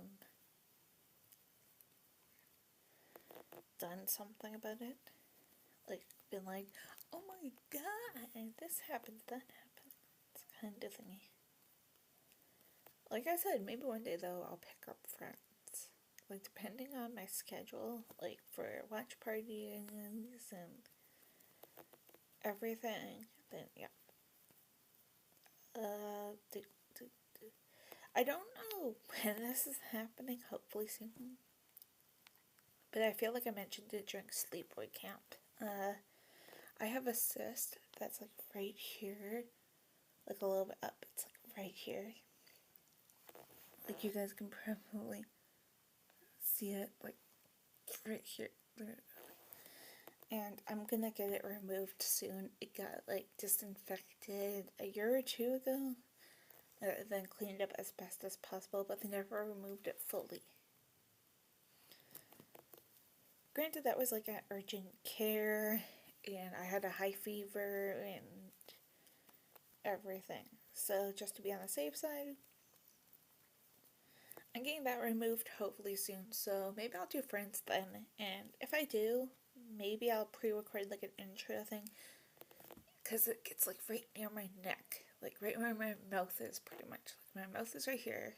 done something about it. Like, been like, oh my god, this happened, that happened. It's kind of thingy. Like I said, maybe one day though I'll pick up Friends. like depending on my schedule, like for watch parties and everything, then yeah. Do, do, do. I don't know when this is happening, hopefully soon. But I feel like I mentioned it during sleepaway camp. I have a cyst that's like right here, like a little bit up. It's like right here. Like you guys can probably see it, like right here. And I'm gonna get it removed soon. It got like disinfected a year or two ago, then cleaned up as best as possible, but they never removed it fully. Granted, that was like at urgent care, and I had a high fever and everything. So just to be on the safe side, I'm getting that removed hopefully soon. So maybe I'll do Friends then, and if I do, maybe I'll pre-record like an intro thing, because it gets like right near my neck, like right where my mouth is, pretty much. Like my mouth is right here.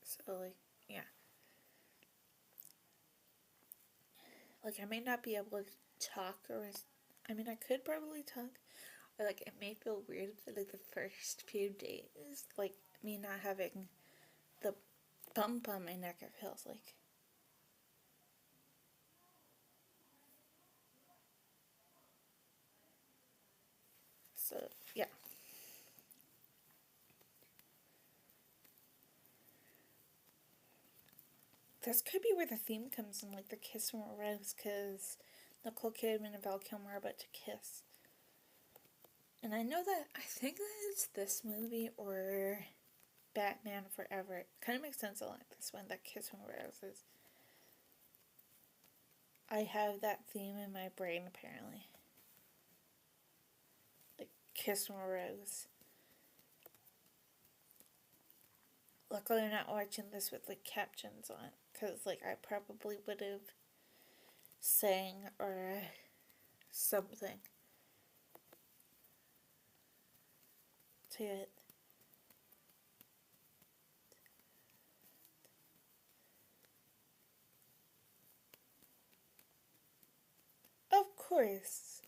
So like, yeah. Like I may not be able to talk, or I mean I could probably talk, or like it may feel weird for like the first few days, like me not having the bump on my neck, it feels like. So yeah. This could be where the theme comes in, like the kiss from a rose, because Nicole Kidman and Val Kilmer are about to kiss. And I know that, I think that it's this movie or Batman Forever. It kind of makes sense a lot, this one, that kiss from roses. I have that theme in my brain, apparently. Like, kiss from a rose. Luckily I'm not watching this with, like, captions on, because, like, I probably would have sang or something to it. Of course,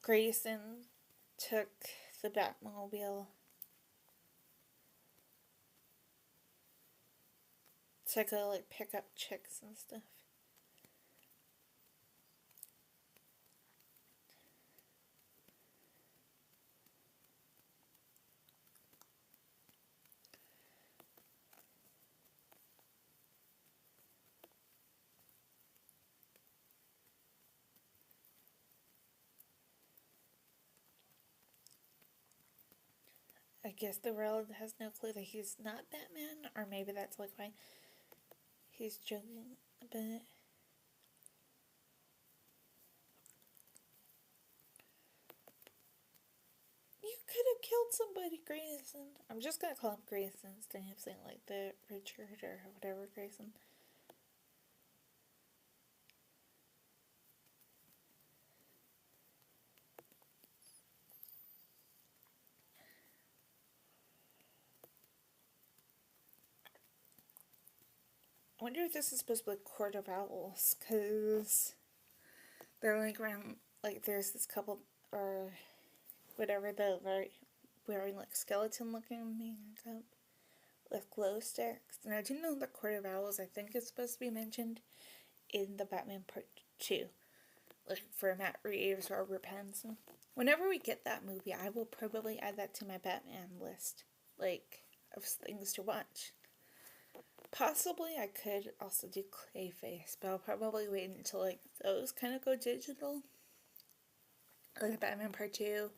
Grayson took the Batmobile to go, like, pick up chicks and stuff. I guess the world has no clue that he's not Batman, or maybe that's like why he's joking a bit. You could have killed somebody, Grayson. I'm just gonna call him Grayson instead of saying like the Richard or whatever Grayson. I wonder if this is supposed to be like Court of Owls, because they're like around, like there's this couple, or whatever, the wearing like skeleton looking makeup with glow sticks. And I do know the Court of Owls, I think it's supposed to be mentioned in the Batman Part 2. Like for Matt Reeves or Robert Pattinson. Whenever we get that movie, I will probably add that to my Batman list. Like, of things to watch. Possibly I could also do Clayface, but I'll probably wait until like those kind of go digital. Like Batman Part 2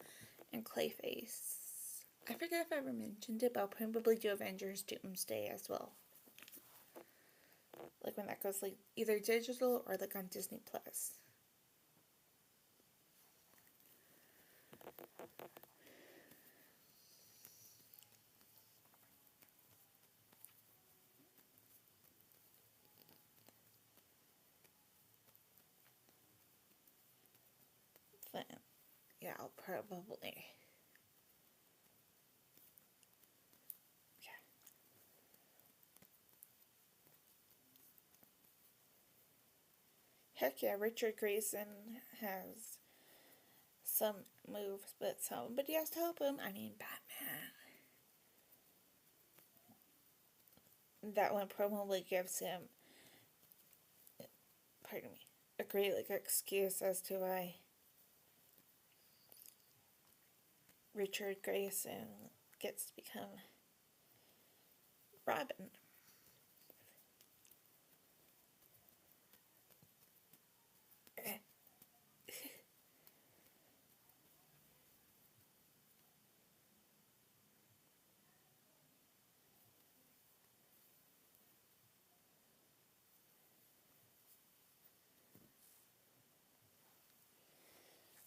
and Clayface. I forget if I ever mentioned it, but I'll probably do Avengers Doomsday as well. Like when that goes like either digital or like on Disney Plus. Then, yeah, I'll probably. Yeah. Heck yeah, Richard Grayson has some moves, but somebody has to help him. I mean, Batman. That one probably gives him, pardon me, a great excuse as to why Richard Grayson gets to become Robin.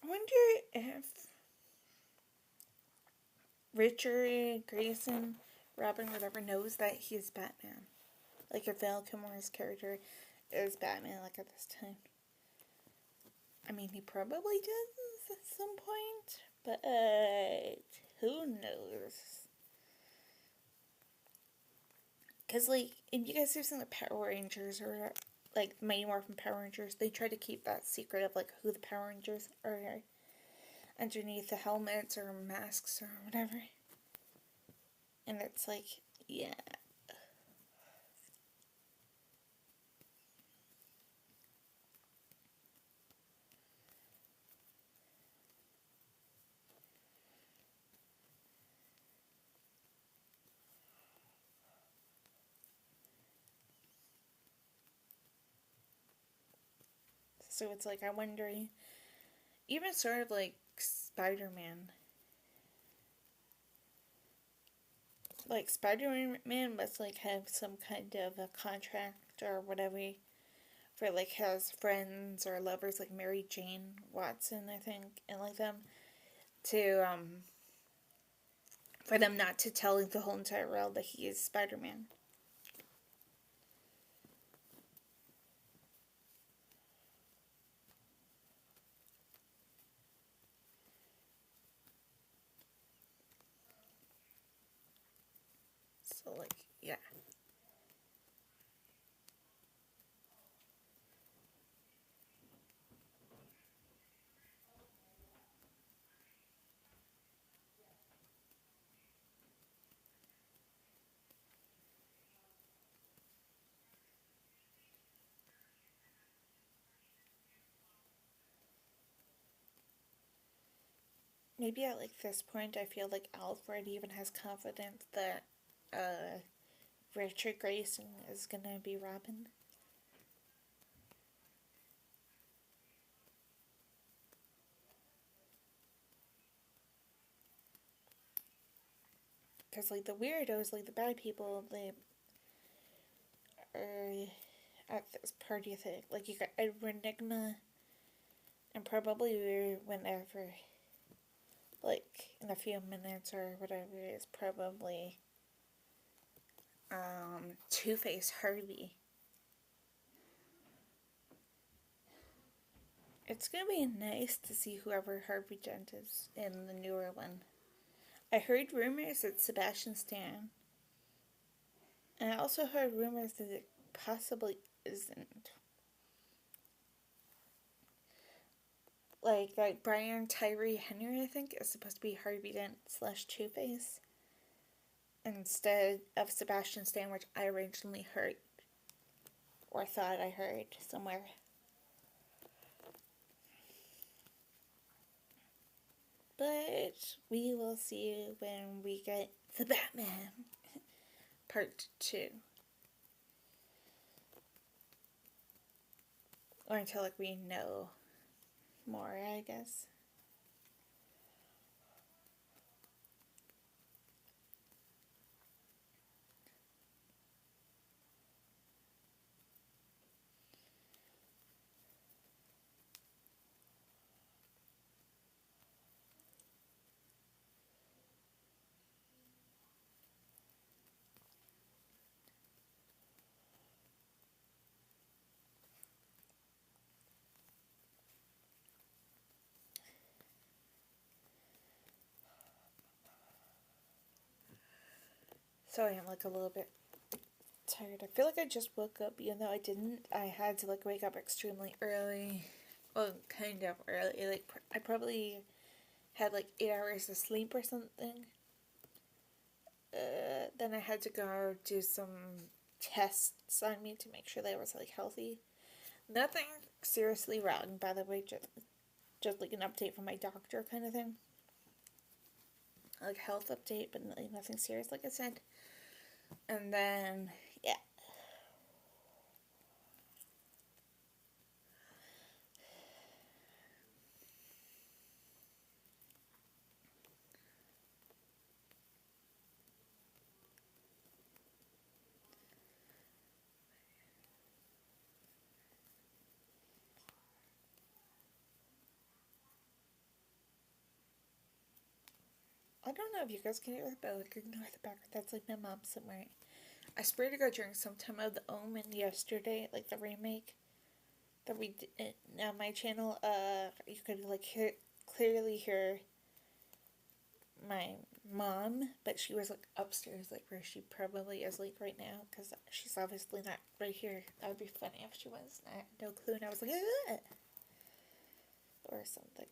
I wonder if Richard Grayson, Robin, whatever, knows that he's Batman. Like if Val Kilmer's character is Batman, like at this time. I mean, he probably does at some point, but who knows? Because, like, if you guys have seen the Power Rangers or, like, Mighty Morphin Power Rangers, they try to keep that secret of, like, who the Power Rangers are underneath the helmets or masks or whatever. And it's like, yeah. So it's like, I'm wondering, even sort of like Spider-Man. Like, Spider-Man must, like, have some kind of a contract or whatever for, like, his friends or lovers, like Mary Jane Watson, I think, and, like, them to, for them not to tell the whole entire world that he is Spider-Man. So, like, yeah. Maybe at, like, this point, I feel like Alfred even has confidence that, Richard Grayson is gonna be Robin. Because, like, the weirdos, like, the bad people, they are at this party thing. Like, you got Edward Nigma, and probably whenever, like, in a few minutes or whatever, is probably, Two-Face Harvey. It's gonna be nice to see whoever Harvey Dent is in the newer one. I heard rumors that Sebastian Stan, and I also heard rumors that it possibly isn't. Like Brian Tyree Henry, I think, is supposed to be Harvey Dent slash Two-Face instead of Sebastian Stan, which I originally heard or thought I heard somewhere. But we will see when we get the Batman part 2. Or until, like, we know more, I guess. So I am, like, a little bit tired. I feel like I just woke up, even though I didn't. I had to like wake up extremely early. Well, kind of early. Like I probably had like 8 hours of sleep or something. Then I had to go do some tests on me to make sure that I was like healthy. Nothing seriously wrong, by the way. Just like an update from my doctor, kind of thing. Like health update, but like nothing serious, like I said. And then yeah. I don't know if you guys can hear it, but like ignore the background. That's like my mom somewhere. I swear to God, during some time of The Omen yesterday, like the remake that we did on my channel, you could like clearly hear my mom, but she was like upstairs, like where she probably is like right now, because she's obviously not right here. That would be funny if she was. I had no clue, and I was like, ugh! Or something.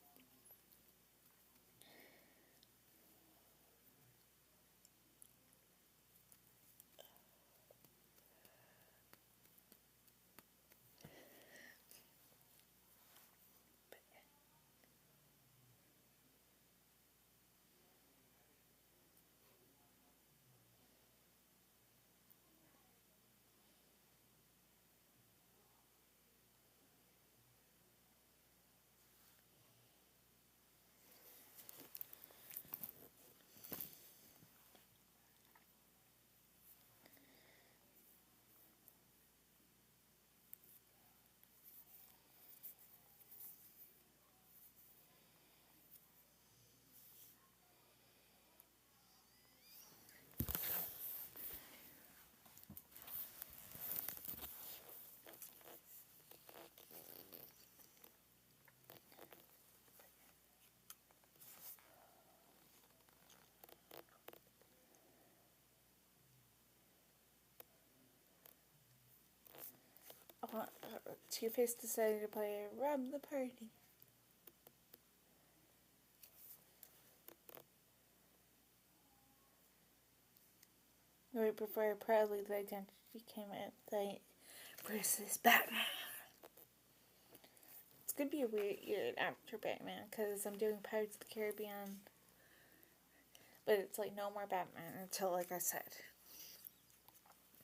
Two-Face decided to play Rob the Party. Right before Proudly the Identity came out, like versus Batman. It's gonna be a weird year after Batman because I'm doing Pirates of the Caribbean, but it's like no more Batman until, like I said,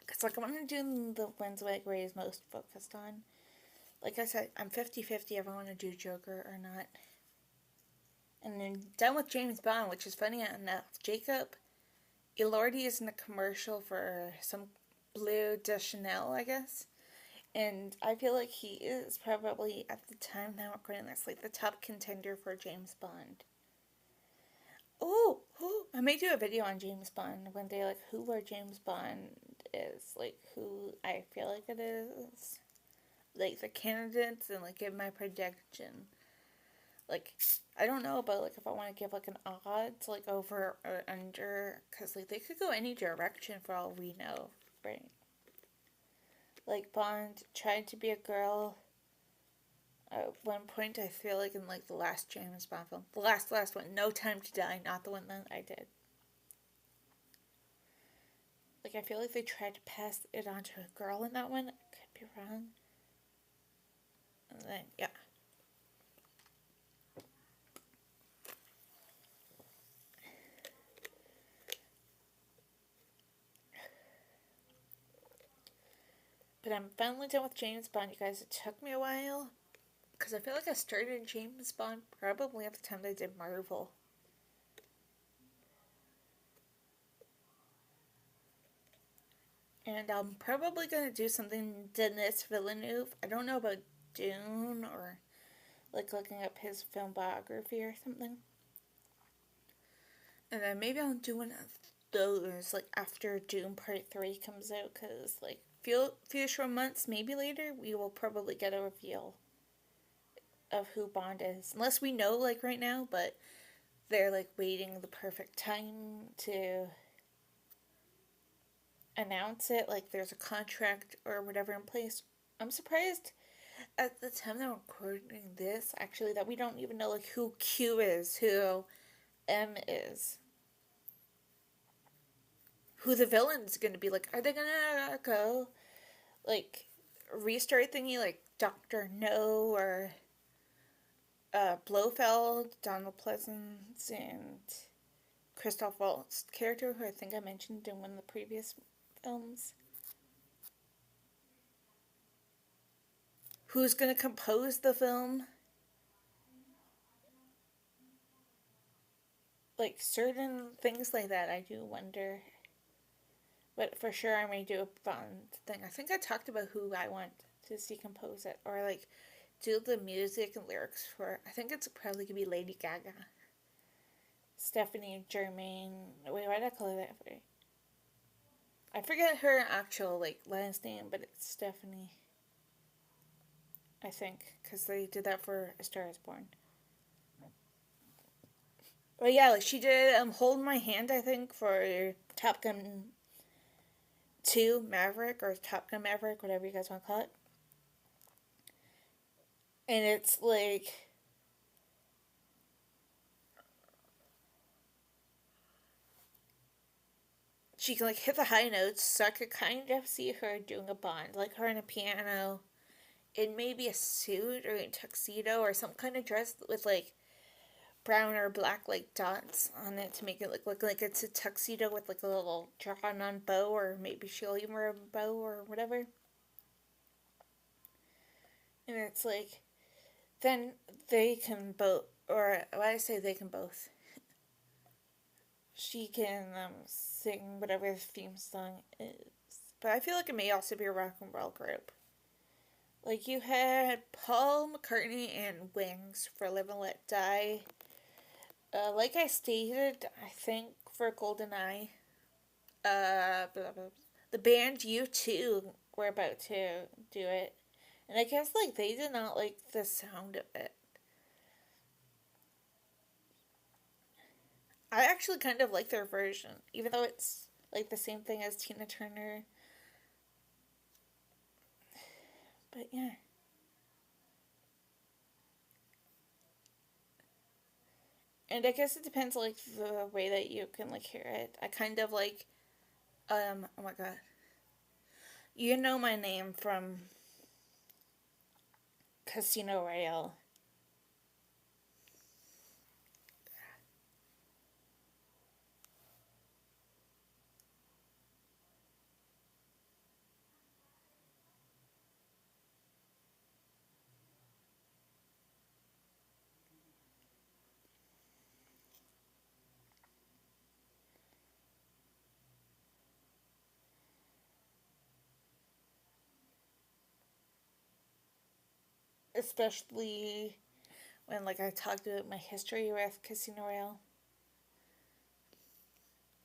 because like I'm gonna do the ones like Ray is most focused on. Like I said, I'm 50-50 if I want to do Joker or not. And then done with James Bond, which is funny enough. Jacob Elordi is in a commercial for some Bleu de Chanel, I guess. And I feel like he is probably, at the time now recording this, like the top contender for James Bond. Oh, I may do a video on James Bond one day, like who our James Bond is, like who I feel like it is. Like the candidates and like give my prediction. Like, I don't know about like if I want to give like an odds, like over or under, because like they could go any direction for all we know, right? Like Bond tried to be a girl at one point. I feel like in like the last James Bond film, the last one, No Time to Die, not the one that I did. Like I feel like they tried to pass it on to a girl in that one. I could be wrong. And then yeah. But I'm finally done with James Bond, you guys. It took me a while. Because I feel like I started James Bond probably at the time they did Marvel. And I'm probably going to do something Denis Villeneuve. I don't know about Dune or like looking up his film biography or something. And then maybe I'll do one of those like after Dune Part 3 comes out. Because like few short months, maybe later, we will probably get a reveal of who Bond is. Unless we know like right now, but they're like waiting the perfect time to announce it, like there's a contract or whatever in place. I'm surprised at the time that I'm recording this, actually, that we don't even know like who Q is, who M is, who the villain's gonna be. Like, are they gonna go like restart thingy like Doctor No or Blofeld, Donald Pleasance, and Christoph Waltz character, who I think I mentioned in one of the previous films? Who's gonna compose the film? Like certain things like that, I do wonder. But for sure, I may do a Bond thing. I think I talked about who I want to see compose it, or like do the music and lyrics for. I think it's probably gonna be Lady Gaga, Stephanie Germain. Wait, why did I call her that? I forget her actual like last name, but it's Stephanie. I think because they did that for A Star Is Born. But yeah, like she did Hold My Hand, I think, for Top Gun 2 Maverick, or Top Gun Maverick, whatever you guys want to call it. And it's like she can like hit the high notes, so I could kind of see her doing a Bond, like her on a piano in maybe a suit or a tuxedo or some kind of dress with like brown or black like dots on it to make it look like it's a tuxedo with like a little drawn on bow, or maybe she'll even wear a bow or whatever. And it's like then they can both, or why I say they can both. She can sing whatever the theme song is, but I feel like it may also be a rock and roll group. Like you had Paul McCartney and Wings for Live and Let Die. Like I stated, I think for GoldenEye, blah, blah, the band U2 were about to do it, and I guess like they did not like the sound of it. I actually kind of like their version, even though it's like the same thing as Tina Turner. But yeah. And I guess it depends like the way that you can like hear it. I kind of like oh my god. You know my name from Casino Royale. Especially when like I talked about my history with Casino Royale.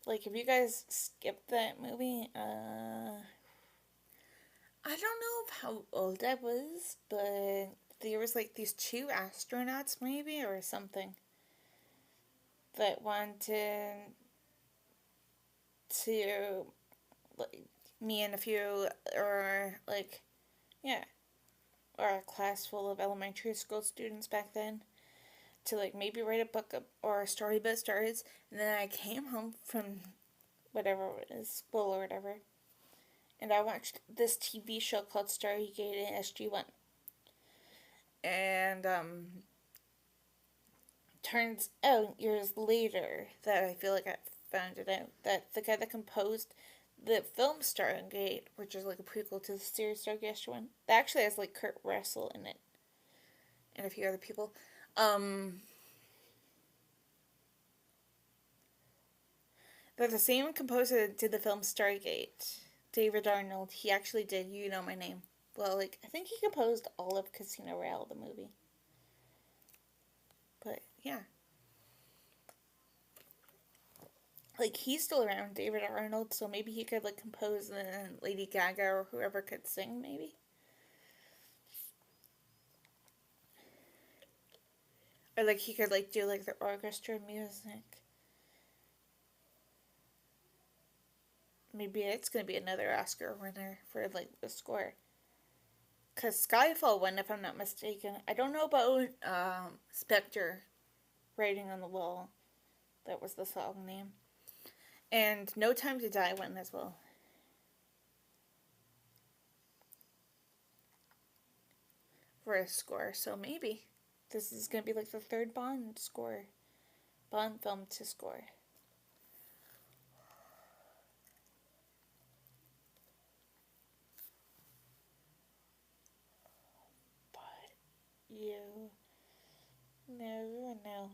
Like if you guys skipped that movie, I don't know how old I was, but there was like these two astronauts maybe or something that wanted to like me and a few, or like yeah, or a class full of elementary school students back then, to like maybe write a book or a story about stars. And then I came home from whatever it is, school or whatever, and I watched this TV show called Stargate in SG1. And turns out years later that I feel like I found it out that the guy that composed the film Stargate, which is like a prequel to the series Stargate SG1, that actually has like Kurt Russell in it and a few other people. They're the same composer that did the film Stargate, David Arnold. He actually did You Know My Name. Well, like I think he composed all of Casino Royale, the movie. But yeah, like he's still around, David Arnold, so maybe he could like compose, and Lady Gaga or whoever could sing, maybe. Or like he could like do like the orchestra music. maybe it's gonna be another Oscar winner for like the score. Cause Skyfall won, if I'm not mistaken. I don't know about Spectre, Writing on the Wall. That was the song name. And No Time to Die won as well. For a score, so maybe this is gonna be like the third Bond film to score. But you never know.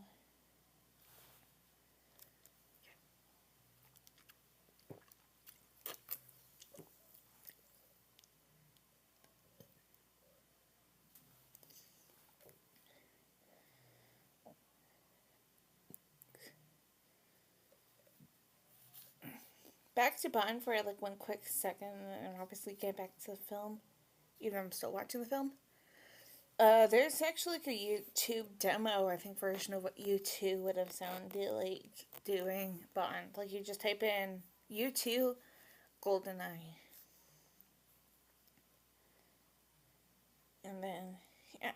Back to Bond for like one quick second, and obviously get back to the film. Even though I'm still watching the film. There's actually like a YouTube demo, I think, version of what U2 would have sounded like doing Bond. Like, you just type in U2 GoldenEye. And then, yeah.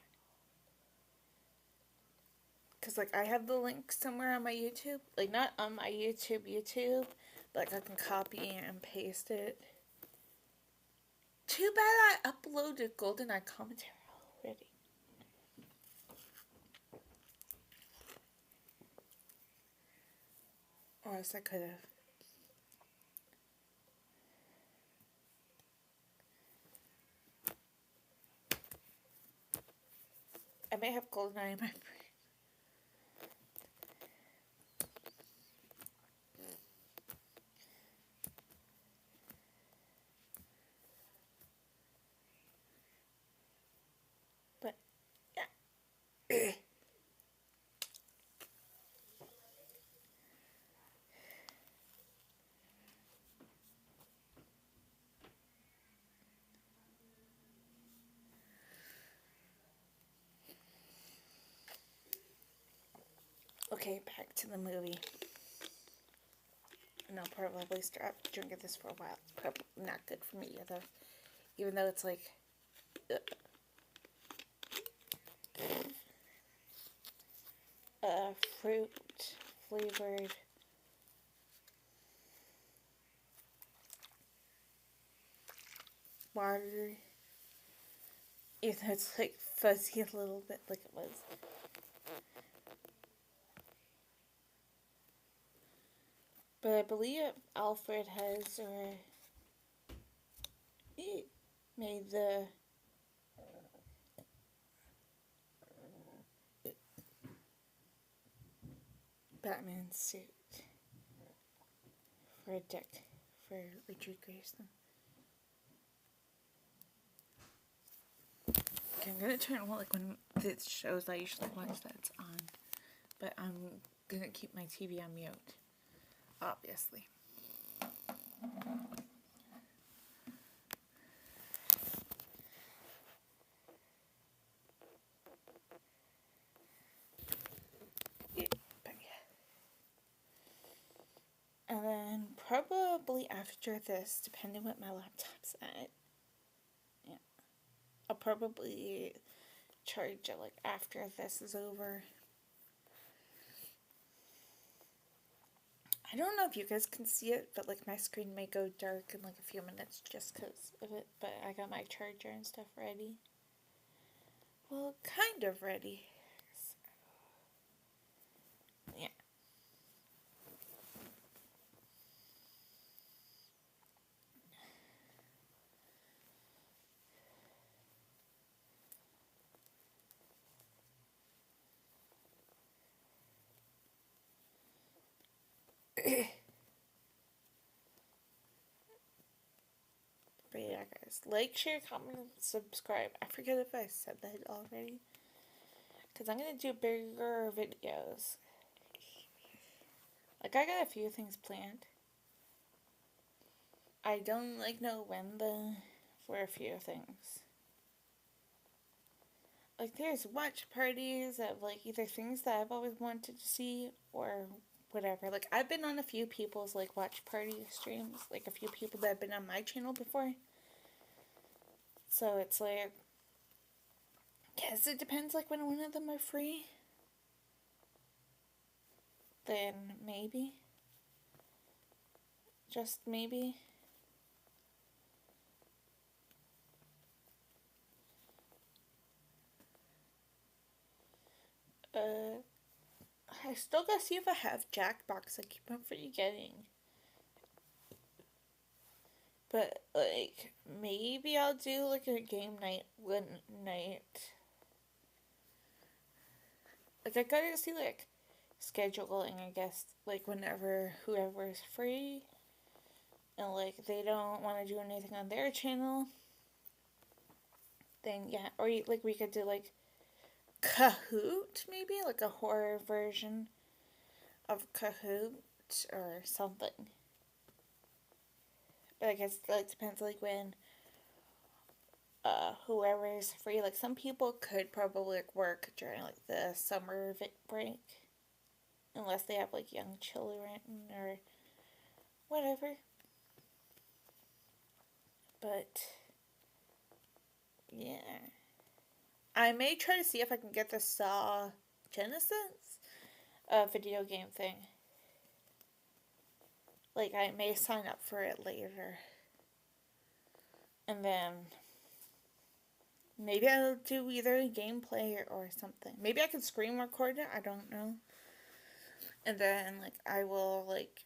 Because, like, I have the link somewhere on my YouTube. Like, not on my YouTube, but, like, I can copy and paste it. Too bad I uploaded GoldenEye commentary already. Or else I could have. I may have GoldenEye in my brain. But, yeah. Okay, back to the movie. And I'll probably stop drinking this for a while. It's probably not good for me either. Even though it's like... fruit flavored water. Even though it's like fuzzy a little bit like it was. But I believe Alfred has made the Batman suit for Richard Grayson. Okay, I'm gonna turn on like when the shows I usually watch that's on, but I'm gonna keep my TV on mute, obviously. And then probably after this, depending what my laptop's at, yeah, I'll probably charge it like after this is over. I don't know if you guys can see it, but like my screen may go dark in like a few minutes just because of it. But I got my charger and stuff ready. Well, kind of ready. So, yeah. But yeah, guys, like, share, comment, subscribe. I forget if I said that already. Because I'm going to do bigger videos. Like, I got a few things planned. I don't, like, know when for a few things. Like, there's watch parties of, like, either things that I've always wanted to see or whatever. Like, I've been on a few people's, like, watch party streams. Like, a few people that have been on my channel before. So, it's like, guess it depends, like, when one of them are free. Then maybe. Just maybe. I still gotta see if I have Jackbox. I keep on forgetting. But, like, maybe I'll do, like, a game night one night. Like, I gotta see, like, scheduling, I guess. Like, whenever whoever's free. And, like, they don't want to do anything on their channel. Then, yeah. Or, like, we could do, like, Kahoot, maybe? Like, a horror version of Kahoot or something. But I guess that depends, like, when whoever is free. Like, some people could probably, like, work during, like, the summer break. Unless they have, like, young children or whatever. But, yeah. I may try to see if I can get the Saw Genesis video game thing. Like, I may sign up for it later. And then maybe I'll do either a gameplay or something. Maybe I can screen record it. I don't know. And then, like, I will, like,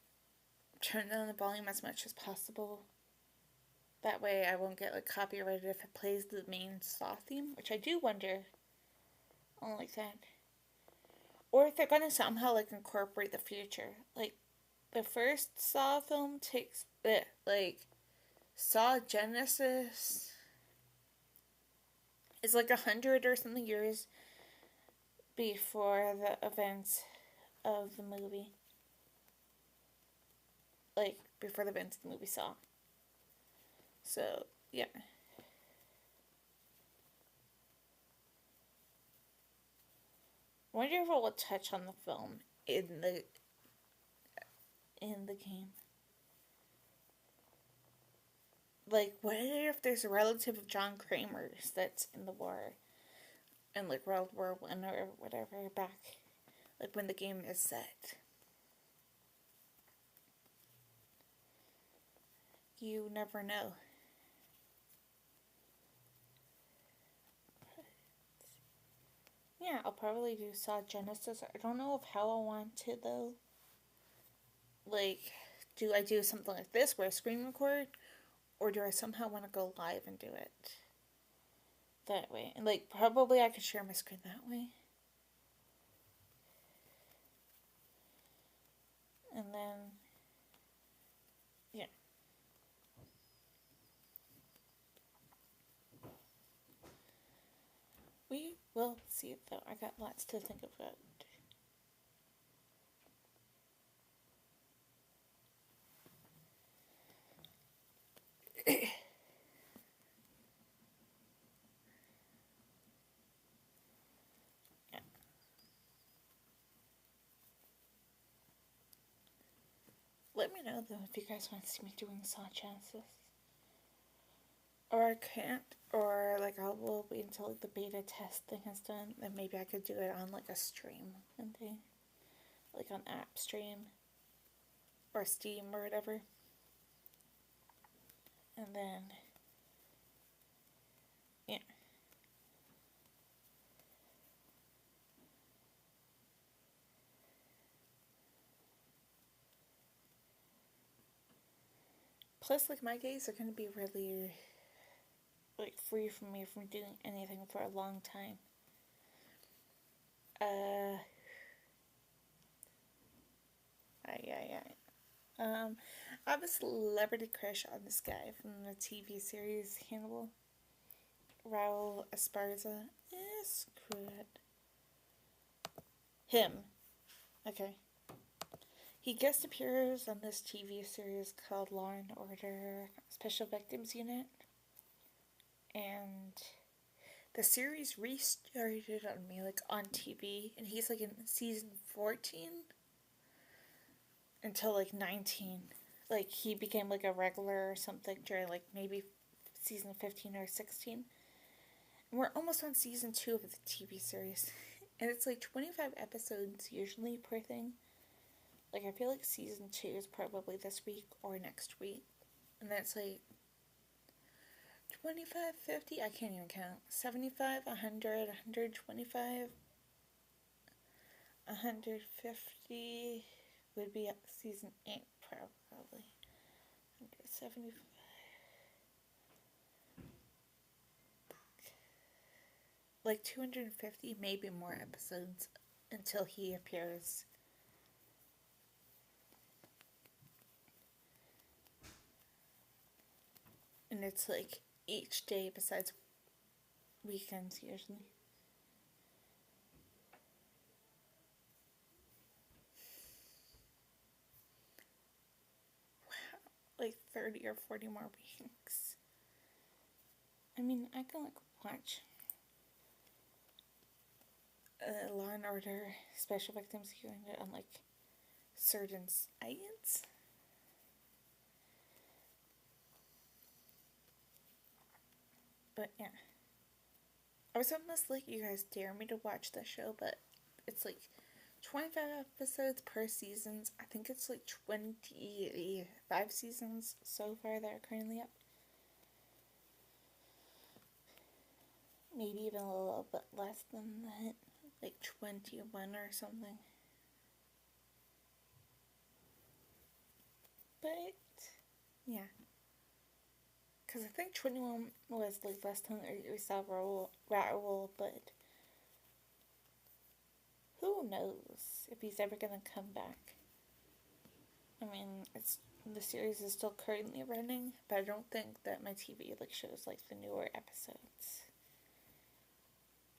turn down the volume as much as possible. That way I won't get, like, copyrighted if it plays the main Saw theme. Which I do wonder. I don't like that. Or if they're gonna somehow, like, incorporate the future. Like, the first Saw film takes, like, Saw Genesis is, like, 100 or something years before the events of the movie. Like, before the events of the movie Saw. So, yeah. I wonder if it will touch on the film in the game. Like, what if there's a relative of John Kramer's that's in the war? In, like, World War I or whatever, back, like, when the game is set. You never know. Yeah, I'll probably do Saw Genesis. I don't know how I want to, though. Like, do I do something like this where I screen record? Or do I somehow want to go live and do it that way? And, like, probably I could share my screen that way. And then, yeah. We will see, though. I got lots to think about. Let me know, though, if you guys want to see me doing Saw Genesis. Or I can't, or, like, I will wait until, like, the beta test thing is done, then maybe I could do it on, like, a stream and thing. Like, on app stream. Or Steam or whatever. And then, yeah. Plus, like, my days are gonna be really, like, free from me from doing anything for a long time. I have a celebrity crush on this guy from the TV series Hannibal. Raul Esparza. Screw it. Him. Okay. He guest appears on this TV series called Law and Order Special Victims Unit. And the series restarted on me, like, on TV. And he's, like, in season 14. until like 19. Like he became like a regular or something during like maybe season 15 or 16. And we're almost on season 2 of the TV series. And it's like 25 episodes usually per thing. Like I feel like season 2 is probably this week or next week. And that's like 25, 50, I can't even count. 75, 100, 125, 150 would be season 8 probably. 175. Like 250, maybe more episodes until he appears. And it's like each day besides weekends usually. Wow, like 30 or 40 more weeks. I mean, I can like watch Law and Order Special Victims Unit on like certain sites. But yeah. I was almost like, you guys dare me to watch the show, but it's like 25 episodes per season. I think it's like 25 seasons so far that are currently up. Maybe even a little bit less than that. Like 21 or something. But, yeah. Because I think 21 was like last time we saw Raoul, but who knows if he's ever going to come back. I mean, the series is still currently running, but I don't think that my TV like shows like the newer episodes.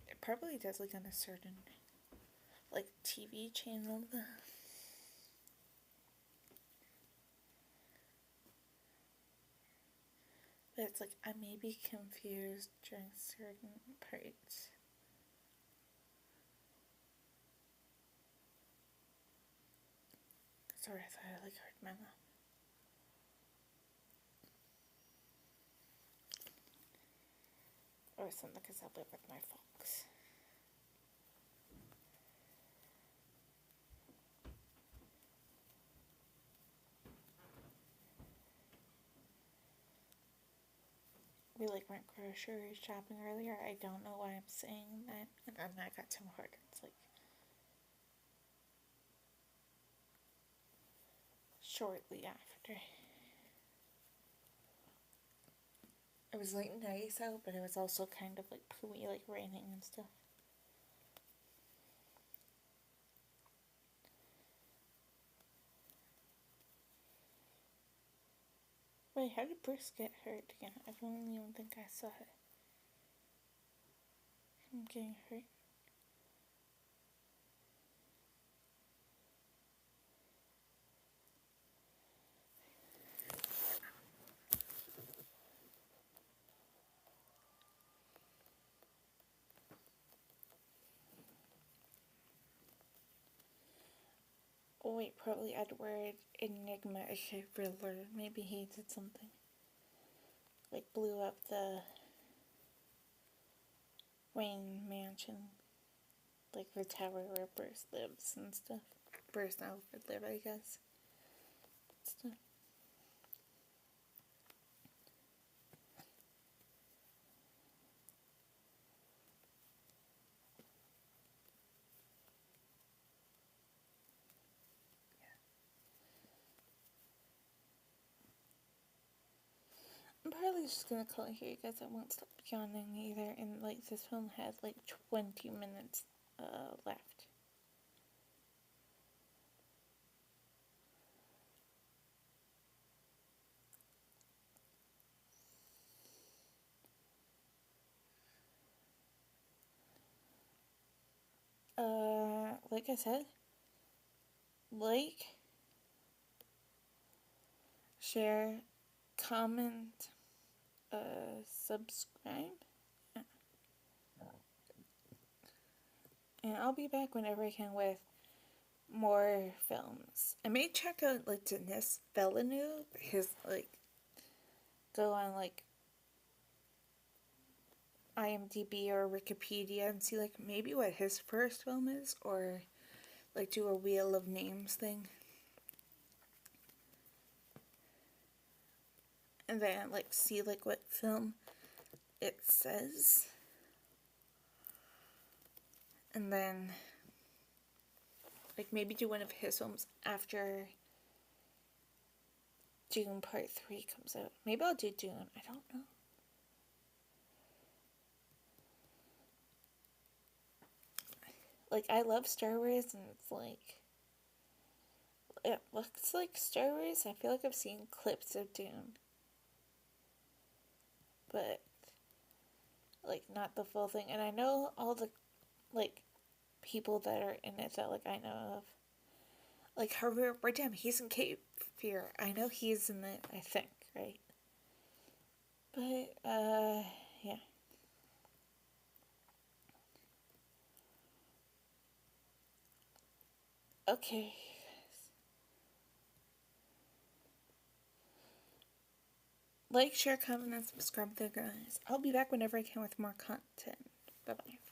It probably does like on a certain like TV channel though. But it's like I may be confused during certain parts. Sorry, I thought I like heard my mom. Or something because I live with my folks. We like went grocery shopping earlier. I don't know why I'm saying that. And then I got Tim Hortons like shortly after. It was like nice out, but it was also kind of like pooey, like raining and stuff. Wait, how did Bruce get hurt again? I don't even think I saw it. Him getting hurt. Oh wait, probably Edward Enigma is a Riddler. Maybe he did something. Like blew up the Wayne mansion. Like the tower where Bruce lives and stuff. Bruce and Alfred live, I guess. Stuff. I'm probably just gonna call it here because I won't stop yawning either. And like this film has like 20 minutes left. Like I said, like, share, comment, subscribe. And I'll be back whenever I can with more films. I may check out like Denis Villeneuve, his like go on like IMDb or Wikipedia and see like maybe what his first film is, or like do a Wheel of Names thing. And then like see like what film it says. And then like maybe do one of his films after Dune Part 3 comes out. Maybe I'll do Dune. I don't know. Like, I love Star Wars, and it's like, it looks like Star Wars. I feel like I've seen clips of Dune, but like not the full thing. And I know all the like people that are in it that like I know of. Like Javier Bardem, he's in Cape Fear. I know he's in it, I think, right? But yeah. Okay. Like, share, comment, and subscribe there, guys. I'll be back whenever I can with more content. Bye-bye.